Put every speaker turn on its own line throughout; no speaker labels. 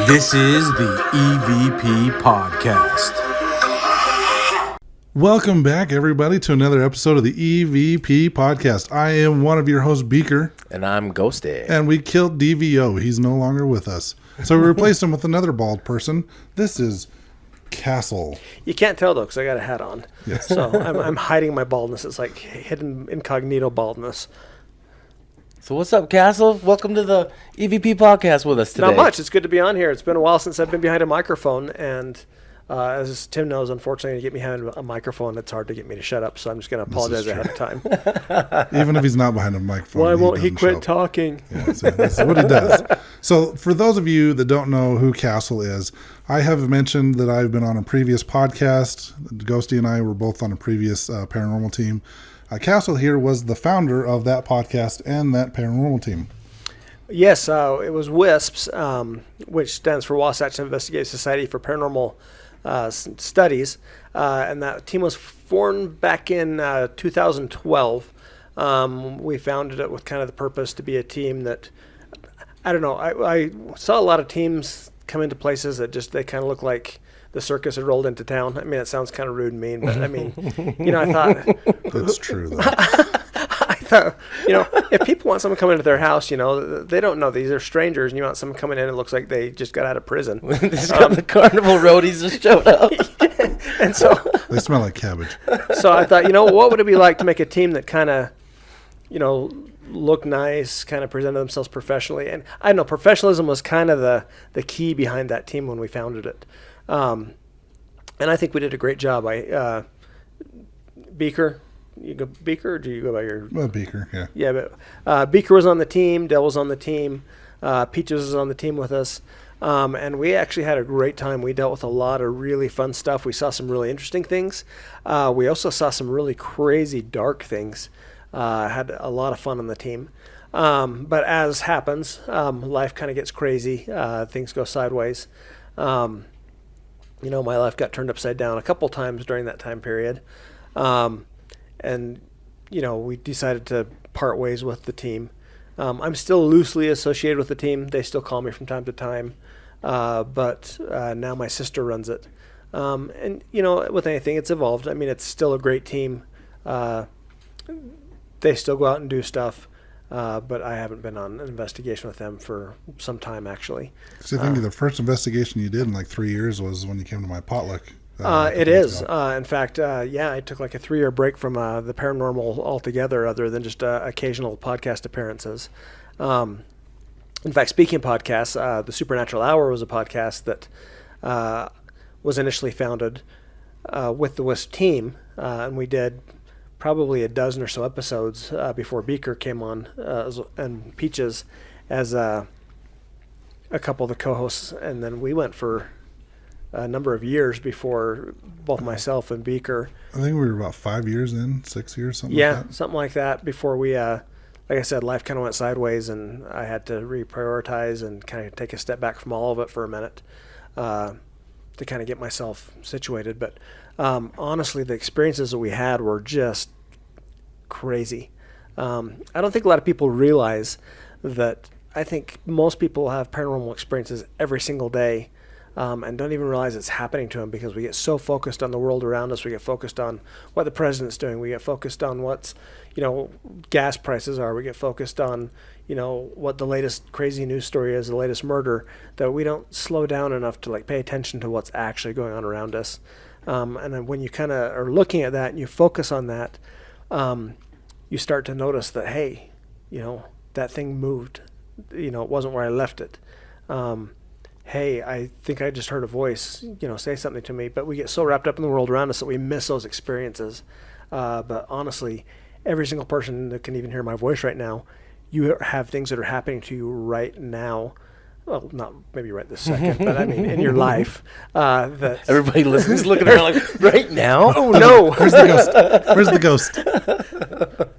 This is the EVP Podcast.
Welcome back, everybody, to another episode of the EVP Podcast. I am one of your hosts, Beaker.
And I'm Ghosty.
And we killed DVO. He's no longer with us. So we replaced him with another bald person. This is Castle.
You can't tell, though, because I got a hat on.
Yes.
So I'm hiding my baldness. It's like hidden incognito baldness.
So what's up, Castle? Welcome to the EVP Podcast with us today.
Not much. It's good to be on here. It's been a while since I've been behind a microphone, and as Tim knows, unfortunately, to get me behind a microphone, it's hard to get me to shut up, so I'm just going to apologize ahead of time.
Even if he's not behind a microphone.
Why won't he quit talking?
Yeah, so that's what he does. So for those of you that don't know who Castle is, I have mentioned that I've been on a previous podcast. Ghosty and I were both on a previous paranormal team. Castle here was the founder of that podcast and that paranormal team.
Yes, it was WISPS, which stands for Wasatch Investigative Society for Paranormal Studies, and that team was formed back in 2012. We founded it with kind of the purpose to be a team that, I don't know, I saw a lot of teams come into places that just, they kind of look like the circus had rolled into town. I mean, it sounds kind of rude and mean, but I mean, I thought...
That's true, though.
I thought, if people want someone coming into their house, they don't know these are strangers, and you want someone coming in, it looks like they just got out of prison.
Just got the carnival roadies just showed up.
And so...
They smell like cabbage.
So I thought, what would it be like to make a team that kind of, look nice, kind of presented themselves professionally? And I know professionalism was kind of the key behind that team when we founded it. And I think we did a great job. Beaker, you go Beaker, or do you go by your?
Well, Beaker, yeah.
Yeah, but Beaker was on the team. Dell was on the team. Peaches was on the team with us, and we actually had a great time. We dealt with a lot of really fun stuff. We saw some really interesting things. We also saw some really crazy dark things. Had a lot of fun on the team. But as happens, life kind of gets crazy. Things go sideways. My life got turned upside down a couple times during that time period. And we decided to part ways with the team. I'm still loosely associated with the team. They still call me from time to time. But now my sister runs it. And, with anything, it's evolved. I mean, it's still a great team. They still go out and do stuff. But I haven't been on an investigation with them for some time, actually.
So I think the first investigation you did in like 3 years was when you came to my potluck.
It is. In fact, I took like a 3-year break from the paranormal altogether, other than just occasional podcast appearances. In fact, speaking of podcasts, the Supernatural Hour was a podcast that was initially founded with the WISP team, and we did probably a dozen or so episodes before Beaker came on, and Peaches as a couple of the co-hosts, and then we went for a number of years before both myself and Beaker.
I think we were about 5 years in, 6 years, something like that.
Yeah, something like that before we, like I said, life kind of went sideways, and I had to reprioritize and kind of take a step back from all of it for a minute to kind of get myself situated. But honestly, the experiences that we had were just crazy. I don't think a lot of people realize that. I think most people have paranormal experiences every single day, and don't even realize it's happening to them, because we get so focused on the world around us. We get focused on what the president's doing. We get focused on what's, gas prices are. We get focused on, what the latest crazy news story is, the latest murder, that we don't slow down enough to pay attention to what's actually going on around us. And then when you kind of are looking at that and you focus on that, you start to notice that, hey, that thing moved. It wasn't where I left it. Hey, I think I just heard a voice, say something to me. But we get so wrapped up in the world around us that we miss those experiences. But honestly, every single person that can even hear my voice right now, you have things that are happening to you right now. Well, not maybe right this second, but I mean in your life. That
Everybody listening is looking around like, right now?
Oh, no.
Where's the ghost? Where's the ghost?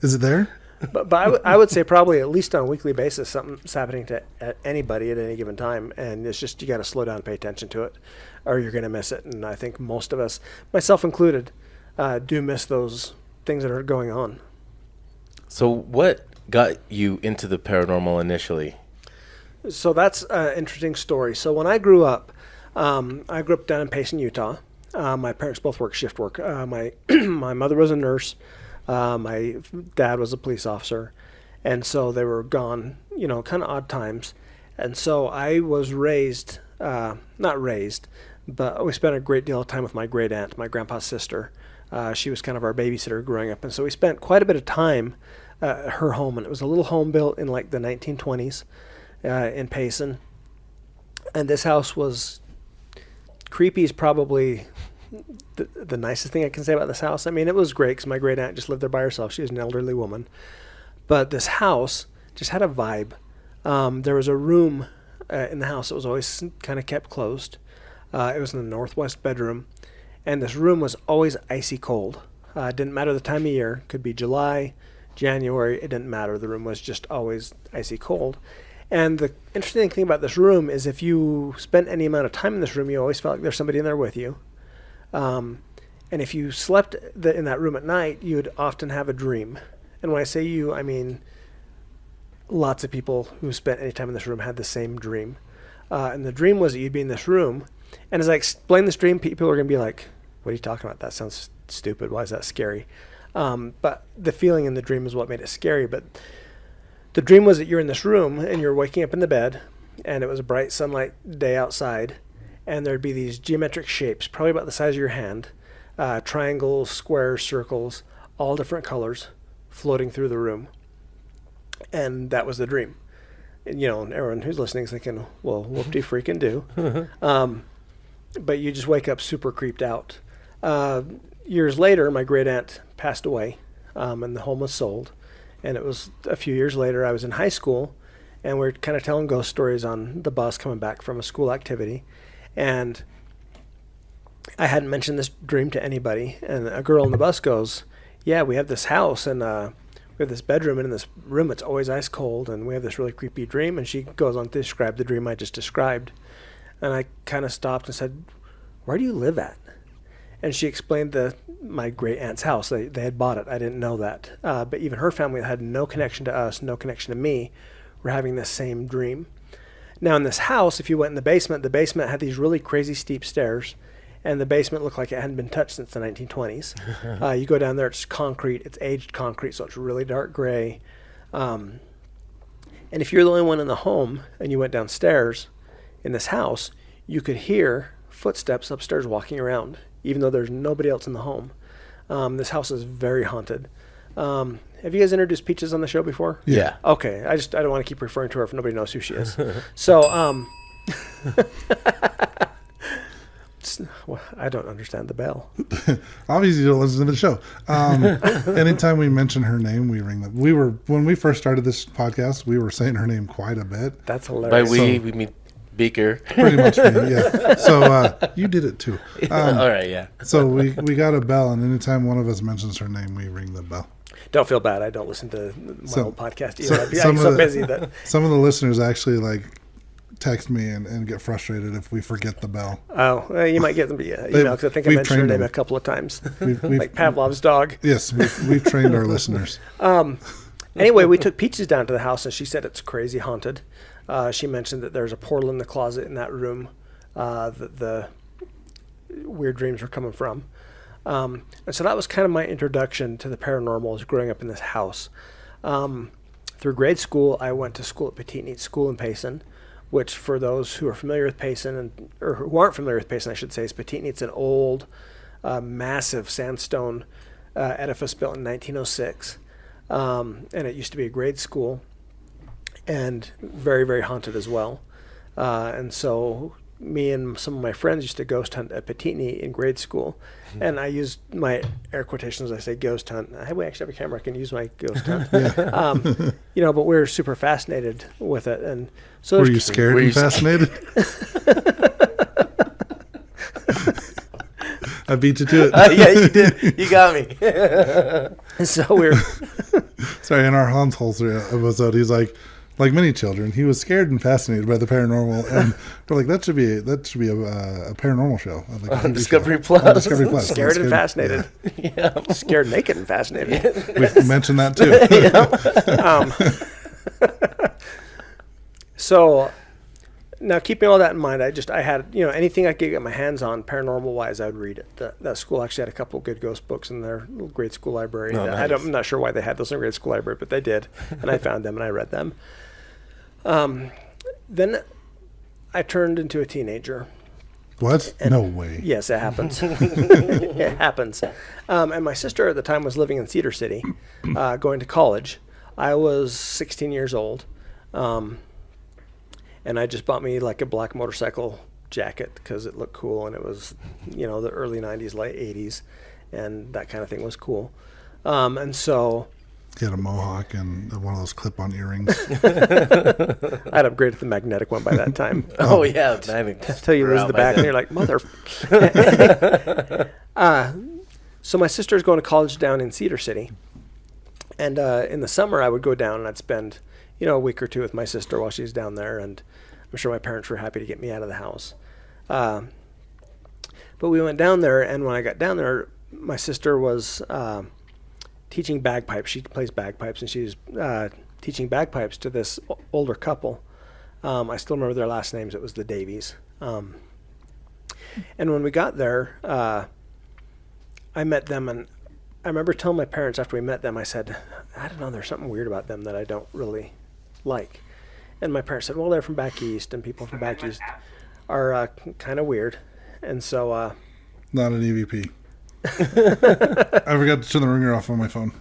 Is it there?
But I would say probably at least on a weekly basis, something's happening to anybody at any given time. And it's just, you got to slow down and pay attention to it, or you're going to miss it. And I think most of us, myself included, do miss those things that are going on.
So what got you into the paranormal initially?
So that's an interesting story. So when I grew up down in Payson, Utah. My parents both worked shift work. My my mother was a nurse. My dad was a police officer. And so they were gone, kind of odd times. And so I was raised, not raised, but we spent a great deal of time with my great aunt, my grandpa's sister. She was kind of our babysitter growing up. And so we spent quite a bit of time at her home. And it was a little home built in like the 1920s in Payson. And this house was creepy is probably the nicest thing I can say about this house. I mean, it was great because my great aunt just lived there by herself. She was an elderly woman. But this house just had a vibe. There was a room in the house that was always kind of kept closed. It was in the northwest bedroom. And this room was always icy cold. It didn't matter the time of year. It could be July, January. It didn't matter. The room was just always icy cold. And the interesting thing about this room is if you spent any amount of time in this room, you always felt like there's somebody in there with you. And if you slept in that room at night, you'd often have a dream. And when I say you, I mean lots of people who spent any time in this room had the same dream. And the dream was that you'd be in this room. And as I explain this dream, people are going to be like, what are you talking about? That sounds stupid. Why is that scary? But the feeling in the dream is what made it scary. But the dream was that you're in this room and you're waking up in the bed and it was a bright sunlight day outside. And there'd be these geometric shapes, probably about the size of your hand, triangles, squares, circles, all different colors, floating through the room. And that was the dream. And, everyone who's listening is thinking, well, whoop-de-freaking do. But you just wake up super creeped out. Years later, my great aunt passed away, and the home was sold. And it was a few years later, I was in high school, and we we're kind of telling ghost stories on the bus coming back from a school activity. And I hadn't mentioned this dream to anybody. And a girl on the bus goes, yeah, we have this house, and we have this bedroom, and in this room it's always ice cold, and we have this really creepy dream. And she goes on to describe the dream I just described. And I kind of stopped and said, where do you live at? And she explained my great aunt's house. They had bought it. I didn't know that. But even her family had no connection to us, no connection to me, were having this same dream. Now in this house, if you went in the basement had these really crazy steep stairs. And the basement looked like it hadn't been touched since the 1920s. You go down there, it's concrete. It's aged concrete, so it's really dark gray. And if you're the only one in the home and you went downstairs in this house, you could hear footsteps upstairs walking around, even though there's nobody else in the home. This house is very haunted. Have you guys introduced Peaches on the show before?
Yeah.
Okay. I don't want to keep referring to her if nobody knows who she is. So, well, I don't understand the bell.
Obviously, you don't listen to the show. Anytime we mention her name, we ring them. When we first started this podcast, we were saying her name quite a bit.
That's hilarious.
By we mean Beaker.
Pretty much, yeah. So you did it too.
All right, yeah.
So we got a bell, and anytime one of us mentions her name, we ring the bell.
Don't feel bad. I don't listen to my old podcast either.
So,
I'm so busy that
some of the listeners actually text me and get frustrated if we forget the bell.
Oh, well, you might get them email because I think I mentioned her name a couple of times,
we've,
like Pavlov's dog.
Yes, we've trained our listeners.
Anyway, we took Peaches down to the house, and she said it's crazy haunted. She mentioned that there's a portal in the closet in that room that the weird dreams were coming from. And so that was kind of my introduction to the paranormal, is growing up in this house. Through grade school, I went to school at Petit Neat School in Payson, which for those who are familiar with Payson, or who aren't familiar with Payson, I should say, is Petit Neat's an old, massive sandstone edifice built in 1906. And it used to be a grade school and very, very haunted as well. And so me and some of my friends used to ghost hunt at Petit Neat in grade school. And I used my air quotations. I say ghost hunt. We actually have a camera. I can use my ghost hunt. But we were super fascinated with it. And so
were you scared and fascinated? I beat you to it.
Yeah, you did. You got me.
So we're
sorry. In our Hans Holzer episode, he's like many children, he was scared and fascinated by the paranormal, and we're like, that should be a paranormal show.
On Discovery Plus. On
Discovery Plus.
Scared and fascinated. Yeah. Scared, naked, and fascinated.
We mentioned that too.
So now keeping all that in mind, I had, anything I could get my hands on paranormal wise, I would read it. That school actually had a couple of good ghost books in their little grade school library.
Oh, nice.
I'm not sure why they had those in the grade school library, but they did. And I found them and I read them. Then I turned into a teenager.
What?
And
no way.
Yes, it happens. It happens. And my sister at the time was living in Cedar City, going to college. I was 16 years old. And I just bought me like a black motorcycle jacket because it looked cool, and it was, the early 90s, late 80s, and that kind of thing was cool. And so
He had a mohawk and one of those clip-on earrings.
I'd upgraded to the magnetic one by that time.
Oh, yeah.
Until you lose the back and you're like, mother. So my sister's going to college down in Cedar City. And in the summer, I would go down and I'd spend, a week or two with my sister while she's down there. And I'm sure my parents were happy to get me out of the house. But we went down there, and when I got down there, my sister was teaching bagpipes. She plays bagpipes, and she was teaching bagpipes to this older couple. I still remember their last names. It was the Davies. And when we got there, I met them, and I remember telling my parents after we met them, I said, I don't know, there's something weird about them that I don't really like. And my parents said, well, they're from back east, and people from back east are kind of weird. And so...
Not an EVP. I forgot to turn the ringer off on my phone.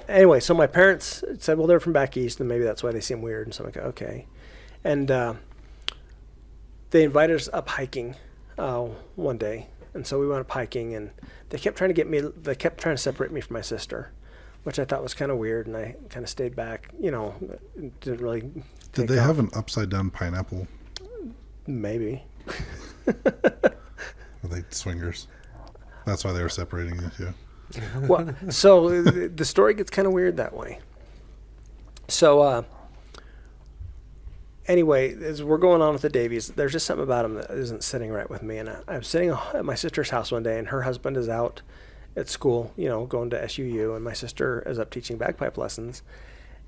Anyway, so my parents said, well, they're from back east, and maybe that's why they seem weird. And so I'm like, okay. And they invited us up hiking one day. And so we went up hiking, and they kept trying to separate me from my sister, which I thought was kind of weird, and I kind of stayed back, didn't really
Did they have an upside-down pineapple?
Maybe.
Were they swingers? That's why they were separating you two.
Well, so the story gets kind of weird that way. So anyway, as we're going on with the Davies, there's just something about them that isn't sitting right with me. And I'm sitting at my sister's house one day, and her husband is out at school, going to SUU, and my sister is up teaching bagpipe lessons.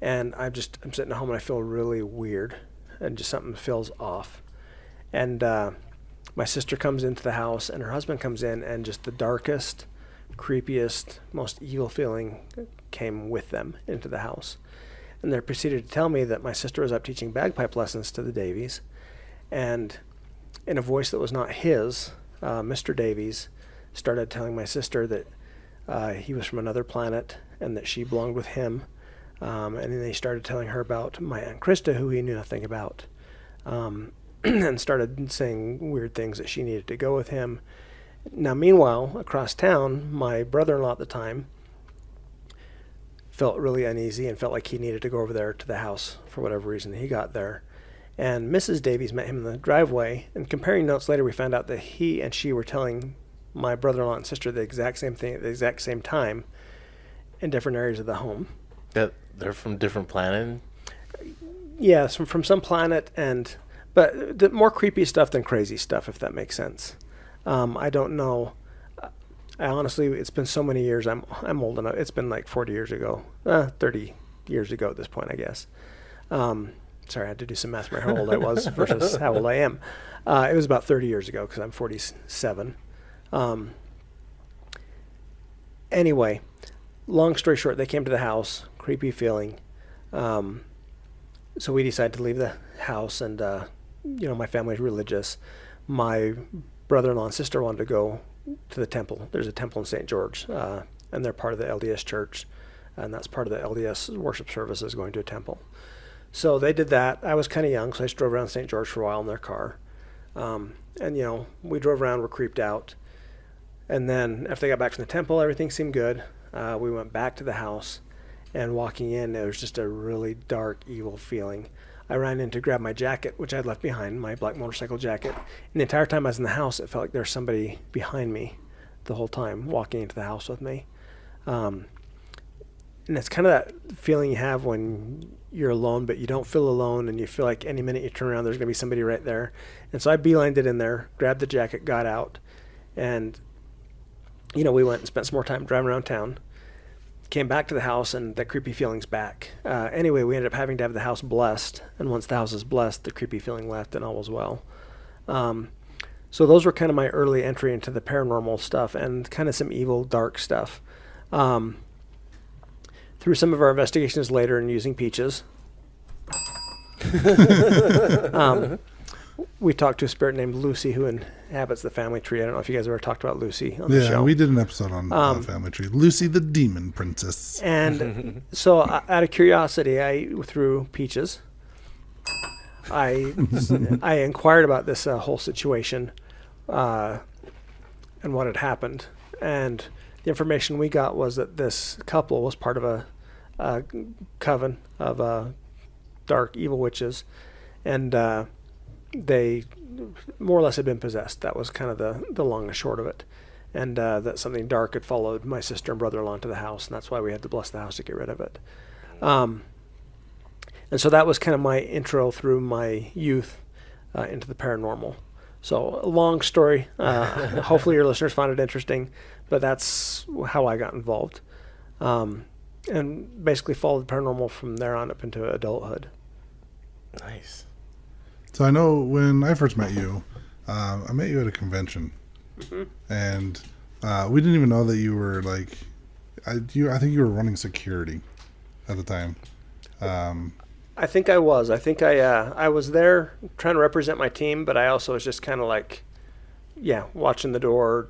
And I'm sitting at home, and I feel really weird, and just something feels off. And my sister comes into the house, and her husband comes in, and just the darkest, creepiest, most evil feeling came with them into the house. And they proceeded to tell me that my sister was up teaching bagpipe lessons to the Davies, and in a voice that was not his, Mr. Davies started telling my sister that he was from another planet and that she belonged with him. And then they started telling her about my Aunt Krista, who he knew nothing about, and started saying weird things that she needed to go with him. Now, meanwhile, across town, my brother-in-law at the time felt really uneasy and felt like he needed to go over there to the house for whatever reason. He got there, and Mrs. Davies met him in the driveway, and comparing notes later, we found out that he and she were telling my brother-in-law and sister the exact same thing at the exact same time in different areas of the home.
That they're from different planet?
Yeah, from some planet, but the more creepy stuff than crazy stuff, if that makes sense. I don't know. I honestly, it's been so many years. I'm old enough. It's been like 40 years ago, 30 years ago at this point, I guess. Sorry, I had to do some math for how old I was versus how old I am. It was about 30 years ago because I'm 47. Anyway, long story short, they came to the house, creepy feeling. So we decided to leave the house, and my family's religious. My brother-in-law and sister wanted to go to the temple. There's a temple in St. George, and they're part of the LDS church, and that's part of the LDS worship services, going to a temple. So they did that. I was kind of young, so I just drove around St. George for a while in their car. And we drove around, we're creeped out. And then after they got back from the temple, everything seemed good. We went back to the house, and walking in, there was just a really dark, evil feeling. I ran in to grab my jacket, which I'd left behind, my black motorcycle jacket. And the entire time I was in the house, it felt like there was somebody behind me the whole time, walking into the house with me. And it's kind of that feeling you have when you're alone, but you don't feel alone, and you feel like any minute you turn around, there's going to be somebody right there. And so I beelined it in there, grabbed the jacket, got out, and we went and spent some more time driving around town. came back to the house, and the creepy feeling's back. Anyway, we ended up having to have the house blessed, and once the house is blessed, the creepy feeling left, and all was well. So those were kind of my early entry into the paranormal stuff and kind of some evil, dark stuff. Through some of our investigations later and using peaches, we talked to a spirit named Lucy who inhabits the family tree. I don't know if you guys ever talked about Lucy on the show.
Yeah, we did an episode on Family Tree. Lucy the Demon Princess.
And so out of curiosity, through peaches, I inquired about this whole situation and what had happened. And the information we got was that this couple was part of a coven of dark evil witches. And they more or less had been possessed. That was kind of the long and short of it. And that something dark had followed my sister and brother-in-law into the house, and that's why we had to bless the house to get rid of it. And so that was kind of my intro through my youth into the paranormal. So a long story. Hopefully your listeners find it interesting, but that's how I got involved. And basically followed the paranormal from there on up into adulthood.
Nice.
So I know when I first met you, I met you at a convention, and we didn't even know that you were like, I think you were running security at the time.
I think I was. I think I was there trying to represent my team, but I also was just kind of like, watching the door.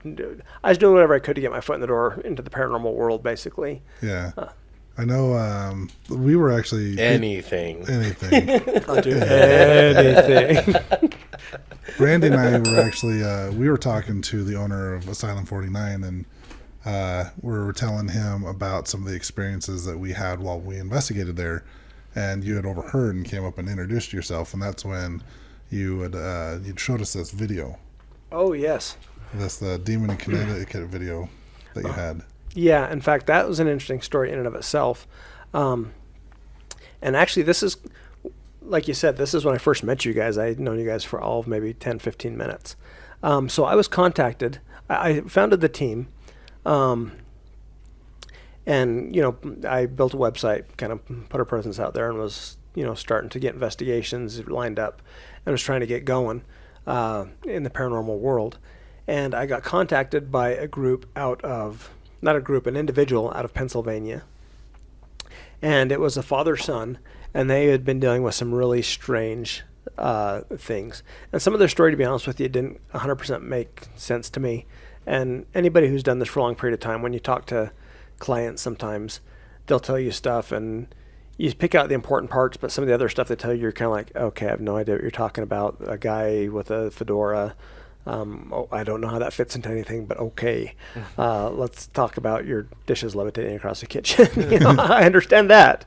I was doing whatever I could to get my foot in the door into the paranormal world, basically.
Yeah. I know we were actually...
Anything.
I'll do anything.
Randy and I were actually, we were talking to the owner of Asylum 49, and we were telling him about some of the experiences that we had while we investigated there. And you had overheard and came up and introduced yourself, and that's when you had you showed us this video.
Oh, yes.
That's the Demon in Connecticut video that you had.
Yeah, in fact, that was an interesting story in and of itself. And actually, this is, like you said, this is when I first met you guys. I had known you guys for all of maybe 10, 15 minutes. So I was contacted. I founded the team. And, I built a website, kind of put our presence out there and was, starting to get investigations lined up and was trying to get going in the paranormal world. And I got contacted by a group an individual out of Pennsylvania. And it was a father-son, and they had been dealing with some really strange things. And some of their story, to be honest with you, didn't 100% make sense to me. And anybody who's done this for a long period of time, when you talk to clients, sometimes they'll tell you stuff and you pick out the important parts, but some of the other stuff they tell you, you're kind of like, okay, I have no idea what you're talking about. A guy with a fedora. I don't know how that fits into anything, but okay. Let's talk about your dishes levitating across the kitchen. I understand that.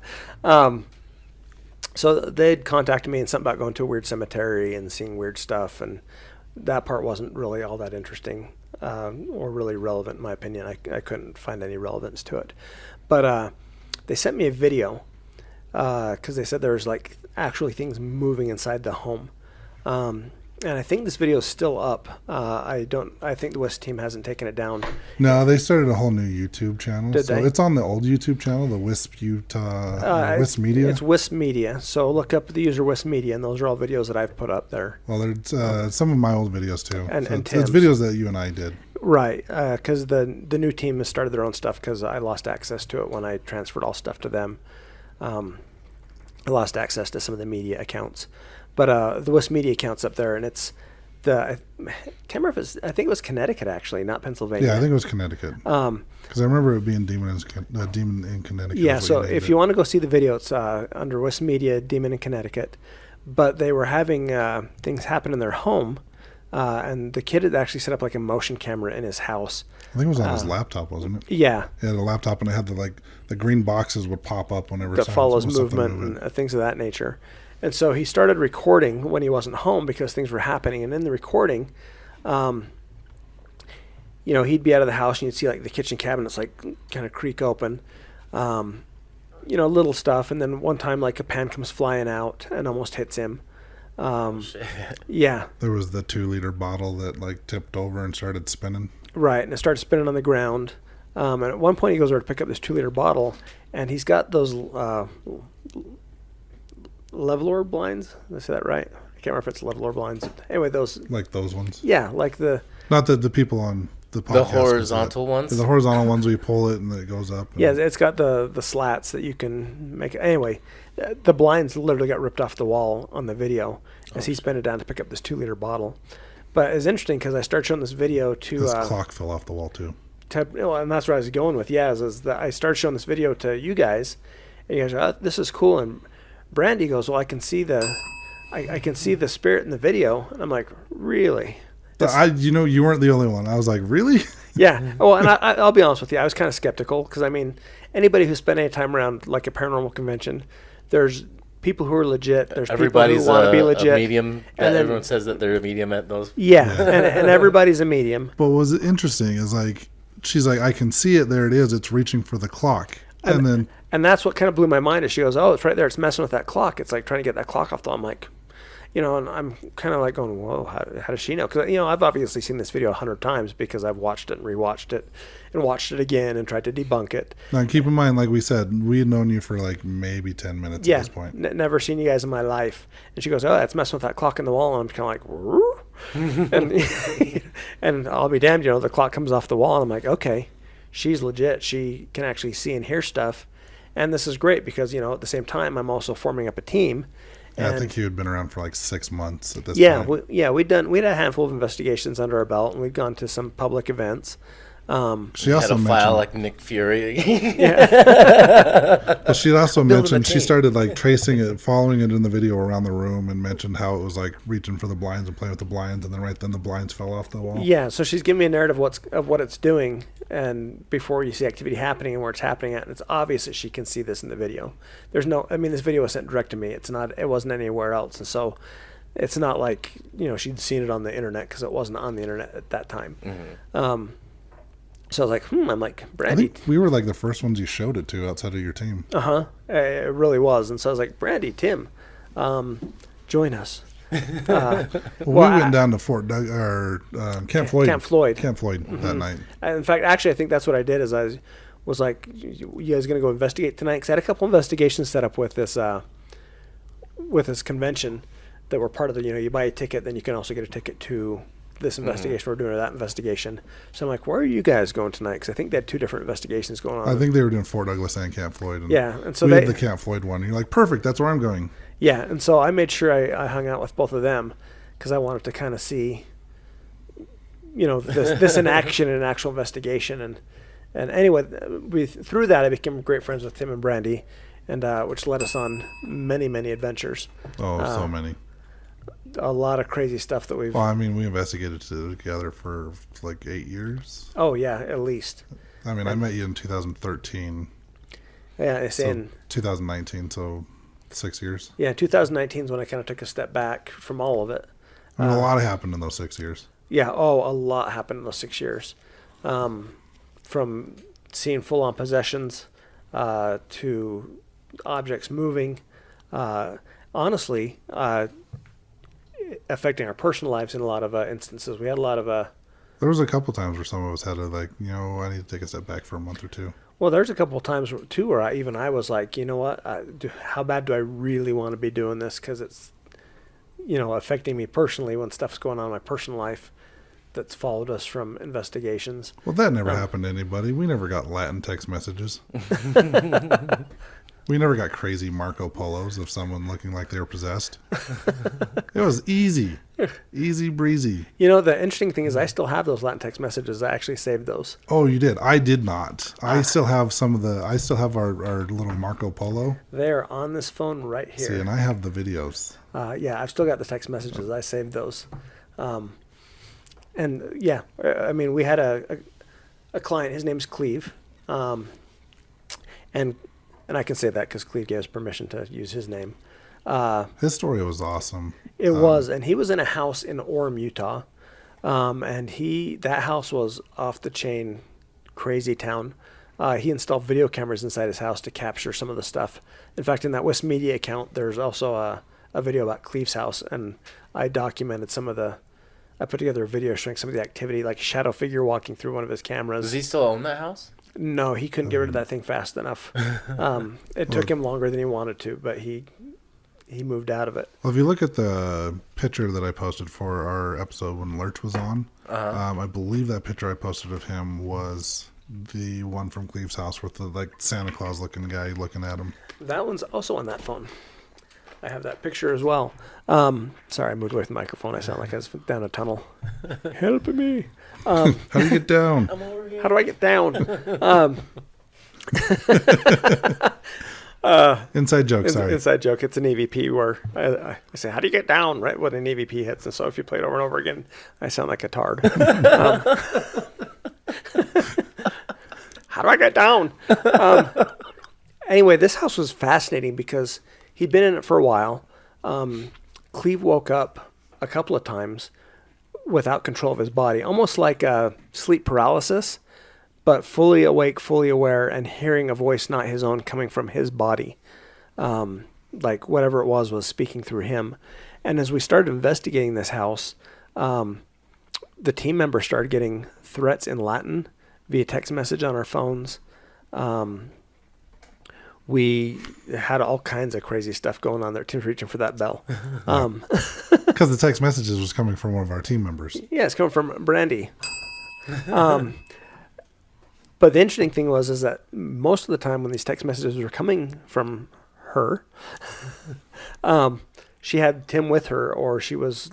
So they'd contacted me and something about going to a weird cemetery and seeing weird stuff, and that part wasn't really all that interesting or really relevant in my opinion. I couldn't find any relevance to it. But they sent me a video because they said there's like actually things moving inside the home. And I think this video is still up. I think the WISPS team hasn't taken it down.
No, they started a whole new YouTube channel.
Did they?
It's on the old YouTube channel, the WISP Utah, WISP Media.
It's WISP Media. So look up the user WISP Media, and those are all videos that I've put up there.
Well, there's some of my old videos too.
And
it's videos that you and I did.
Right, because the new team has started their own stuff because I lost access to it when I transferred all stuff to them. I lost access to some of the media accounts. But the WISP Media account's up there, and it's I can't remember if I think it was Connecticut actually, not Pennsylvania.
Yeah, I think it was Connecticut. Because I remember it being Demon in Connecticut.
Yeah, so if you want to go see the video, it's under WISP Media, Demon in Connecticut. But they were having things happen in their home, and the kid had actually set up like a motion camera in his house.
I think it was on his laptop, wasn't it?
Yeah.
He had a laptop, and it had the green boxes would pop up whenever
that follows movement and things of that nature. And so he started recording when he wasn't home because things were happening. And in the recording, he'd be out of the house and you'd see like the kitchen cabinets like kind of creak open, little stuff. And then one time like a pan comes flying out and almost hits him. Yeah.
There was the 2-liter bottle that like tipped over and started spinning.
Right. And it started spinning on the ground. And at one point he goes over to pick up this 2-liter bottle, and he's got those leveler blinds. Did I say that right? I can't remember if it's leveler blinds. Anyway, those.
Like those ones.
Yeah, like the.
Not the people on the podcast.
The horizontal ones?
The horizontal ones where you pull it and it goes up.
Yeah, it's got the slats that you can make. Anyway, the blinds literally got ripped off the wall on the video as he's bending down to pick up this 2-liter bottle. But it's interesting because I started showing this video to.
This clock fell off the wall too.
And that's where I was going with. Yeah, is that I started showing this video to you guys, and you guys are, this is cool. And Brandy goes, well, I can see the spirit in the video. And I'm like, really?
You weren't the only one. I was like, really?
Yeah. Well, and I'll be honest with you. I was kind of skeptical because, I mean, anybody who spent any time around like a paranormal convention, there's people who are legit. There's
everybody's
people who want to be legit.
A medium. And everyone says that they're a medium at those.
Yeah. And everybody's a medium.
But what was interesting is like, she's like, I can see it. There it is. It's reaching for the clock. And that's what kind of blew my mind is she goes, oh, it's right there. It's messing with that clock. It's like trying to get that clock off the wall. I'm like, and I'm kind of like going, whoa, how does she know? Because, I've obviously seen this video 100 times because I've watched it and rewatched it and watched it again and tried to debunk it. Now, keep in mind, like we said, we had known you for like maybe 10 minutes at this point.
Never seen you guys in my life. And she goes, oh, that's messing with that clock in the wall. And I'm kind of like, and, and I'll be damned, the clock comes off the wall. And I'm like, okay, she's legit. She can actually see and hear stuff. And this is great because, at the same time, I'm also forming up a team.
Yeah, I think you had been around for like 6 months at this point.
We'd had a handful of investigations under our belt, and we'd gone to some public events.
She also
had a file like Nick Fury.
But she also mentioned she started like tracing it, following it in the video around the room, and mentioned how it was like reaching for the blinds and playing with the blinds, and then right then the blinds fell off the wall.
Yeah, so she's giving me a narrative of what it's doing, and before you see activity happening and where it's happening at, and it's obvious that she can see this in the video. This video was sent direct to me. It wasn't anywhere else, and so it's not like she'd seen it on the internet because it wasn't on the internet at that time. Mm-hmm. So I was like, I'm like, Brandy.
I think we were like the first ones you showed it to outside of your team.
It really was. And so I was like, Brandy, Tim, join us.
We went down to Camp Floyd.
Camp Floyd
mm-hmm. that night.
In fact, actually, I think that's what I did is I was like, you guys going to go investigate tonight? Because I had a couple investigations set up with this convention that were part of the, you buy a ticket, then you can also get a ticket to this investigation we're doing or that investigation. So I'm like, where are you guys going tonight? Because I think they had 2 different investigations going on.
I think they were doing Fort Douglas and Camp Floyd.
And so
we had the Camp Floyd one. And you're like, perfect, that's where I'm going.
Yeah, and so I made sure I hung out with both of them because I wanted to kind of see, this in action in an actual investigation. And anyway, through that I became great friends with Tim and Brandy, and which led us on many, many adventures.
So many.
A lot of crazy stuff that we've...
Well, I mean, we investigated together for like 8 years.
Oh, yeah, at least.
I mean, I met you in 2013.
Yeah, it's
so 2019, so 6 years.
Yeah, 2019 is when I kind of took a step back from all of it.
I mean, a lot happened in those 6 years.
Yeah, a lot happened in those 6 years. From seeing full-on possessions to objects moving. Honestly... affecting our personal lives in a lot of instances. We had a lot of...
there was a couple times where some of us had to I need to take a step back for a month or two.
Well, there's a couple of times too where I was like, you know what? How bad do I really want to be doing this? Because it's, affecting me personally when stuff's going on in my personal life that's followed us from investigations.
Well, that never happened to anybody. We never got Latin text messages. We never got crazy Marco Polos of someone looking like they were possessed. It was easy breezy.
The interesting thing is I still have those Latin text messages. I actually saved those.
Oh, you did? I did not. I still have our little Marco Polo.
They're on this phone right here.
See, and I have the videos.
Yeah, I've still got the text messages. I saved those. And yeah, I mean, we had a client, his name's Cleve. And I can say that because Cleve gave us permission to use his name.
His story was awesome.
It was, and he was in a house in Orem, Utah, and that house was off the chain, crazy town. He installed video cameras inside his house to capture some of the stuff. In fact, in that WISPS Media account, there's also a video about Cleve's house, and I documented I put together a video showing some of the activity, like a shadow figure walking through one of his cameras.
Does he still own that house?
No, he couldn't get rid of that thing fast enough. It took him longer than he wanted to, but he moved out of it.
Well, if you look at the picture that I posted for our episode when Lurch was on, I believe that picture I posted of him was the one from Cleve's house with the like Santa Claus looking guy looking at him.
That one's also on that phone. I have that picture as well. Sorry, I moved away from the microphone. I sound like I was down a tunnel. Help me.
How do you get down?
How do I get down?
Inside joke, sorry.
Inside joke. It's an EVP where I say, how do you get down? Right when an EVP hits. And so if you play it over and over again, I sound like a tard. How do I get down? Anyway, this house was fascinating because he'd been in it for a while. Cleve woke up a couple of times without control of his body, almost like a sleep paralysis, but fully awake, fully aware, and hearing a voice not his own coming from his body. Like whatever it was speaking through him. And as we started investigating this house, the team members started getting threats in Latin via text message on our phones. We had all kinds of crazy stuff going on there. Tim's reaching for that bell.
Because the text messages was coming from one of our team members.
Yeah, it's coming from Brandy. But the interesting thing is that most of the time when these text messages were coming from her, she had Tim with her, or she was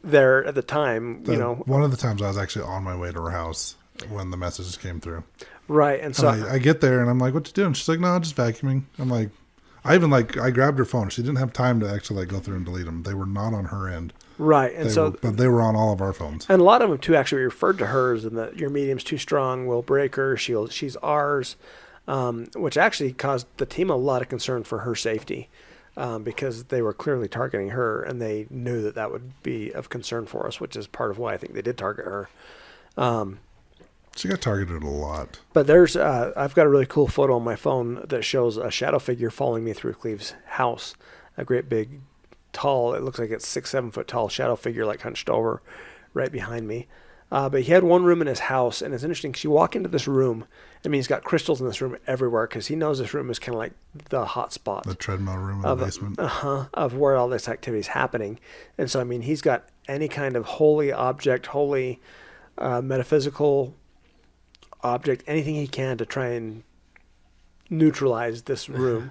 there at the time.
One of the times I was actually on my way to her house when the messages came through.
Right, and so
I get there and I'm like, "What you doing?" She's like, "No, just vacuuming." I'm like, I grabbed her phone. She didn't have time to actually go through and delete them. They were not on her end.
Right, and
but they were on all of our phones.
And a lot of them too actually referred to hers, and that your medium's too strong, we'll break her. She's ours, which actually caused the team a lot of concern for her safety, because they were clearly targeting her, and they knew that would be of concern for us, which is part of why I think they did target her.
She got targeted a lot.
But there's, I've got a really cool photo on my phone that shows a shadow figure following me through Cleve's house. A great big, tall, it looks like it's 6-7 foot tall shadow figure, like hunched over right behind me. But he had one room in his house, and it's interesting because you walk into this room. I mean, he's got crystals in this room everywhere because he knows this room is kind of like the hot spot.
The treadmill room in the basement.
Of where all this activity is happening. And so, I mean, he's got any kind of holy object, holy metaphysical object, anything he can to try and neutralize this room.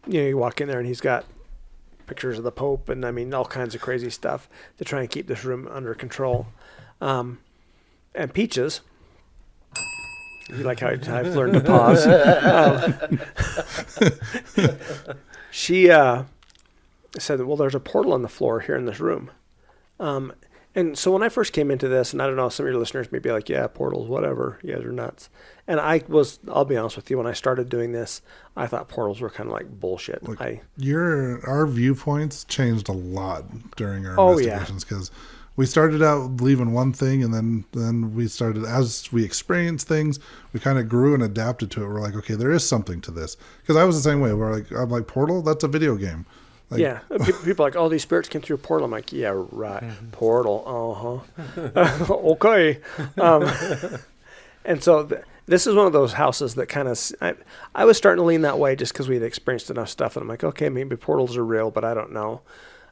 You walk in there and he's got pictures of the Pope and I mean all kinds of crazy stuff to try and keep this room under control. And Peaches, you like how I've learned to pause. She said, well, there's a portal on the floor here in this room. And so when I first came into this, and I don't know, some of your listeners may be like, yeah, portals, whatever. You guys are nuts. And I'll be honest with you, when I started doing this, I thought portals were kind of like bullshit.
Look, our viewpoints changed a lot during our investigations because we started out believing one thing, and then we started, as we experienced things, we kind of grew and adapted to it. We're like, okay, there is something to this. Because I was the same way. I'm like, Portal? That's a video game. Like,
yeah, people are like, oh, these spirits came through a portal. I'm like, yeah, right, portal, okay. And so this is one of those houses that kind of, I was starting to lean that way just because we had experienced enough stuff, and I'm like, okay, maybe portals are real, but I don't know.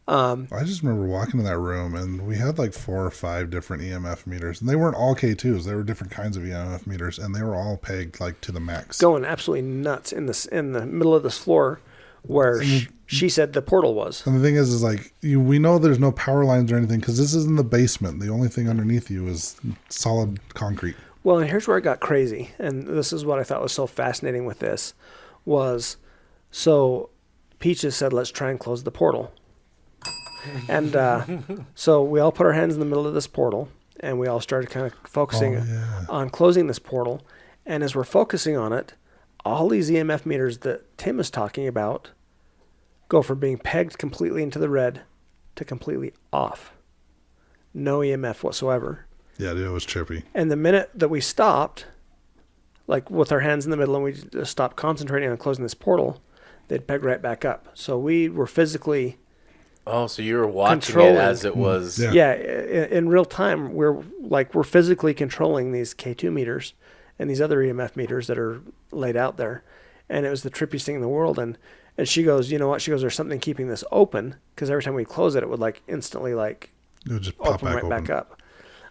I just remember walking in that room, and we had like 4 or 5 different EMF meters, and they weren't all K2s. They were different kinds of EMF meters, and they were all pegged like to the max.
Going absolutely nuts in the middle of this floor where she said the portal was.
And the thing is like, we know there's no power lines or anything because this is in the basement. The only thing underneath you is solid concrete.
Well, and here's where it got crazy. And this is what I thought was so fascinating with this was, so Peaches said, let's try and close the portal. And so we all put our hands in the middle of this portal, and we all started kind of focusing on closing this portal. And as we're focusing on it, all these EMF meters that Tim is talking about go from being pegged completely into the red to completely off. No EMF whatsoever.
Yeah, dude, it was trippy.
And the minute that we stopped, like with our hands in the middle, and we just stopped concentrating on closing this portal, they'd peg right back up. So we were physically
Oh, so you were watching
controlling.
it as it was.
Yeah.
Yeah, in real time, we're physically controlling these K2 meters and these other EMF meters that are laid out there, and it was the trippiest thing in the world. And she goes, you know what? She goes, there's something keeping this open, because every time we close it, it would like instantly like
It would just pop
open
back
up.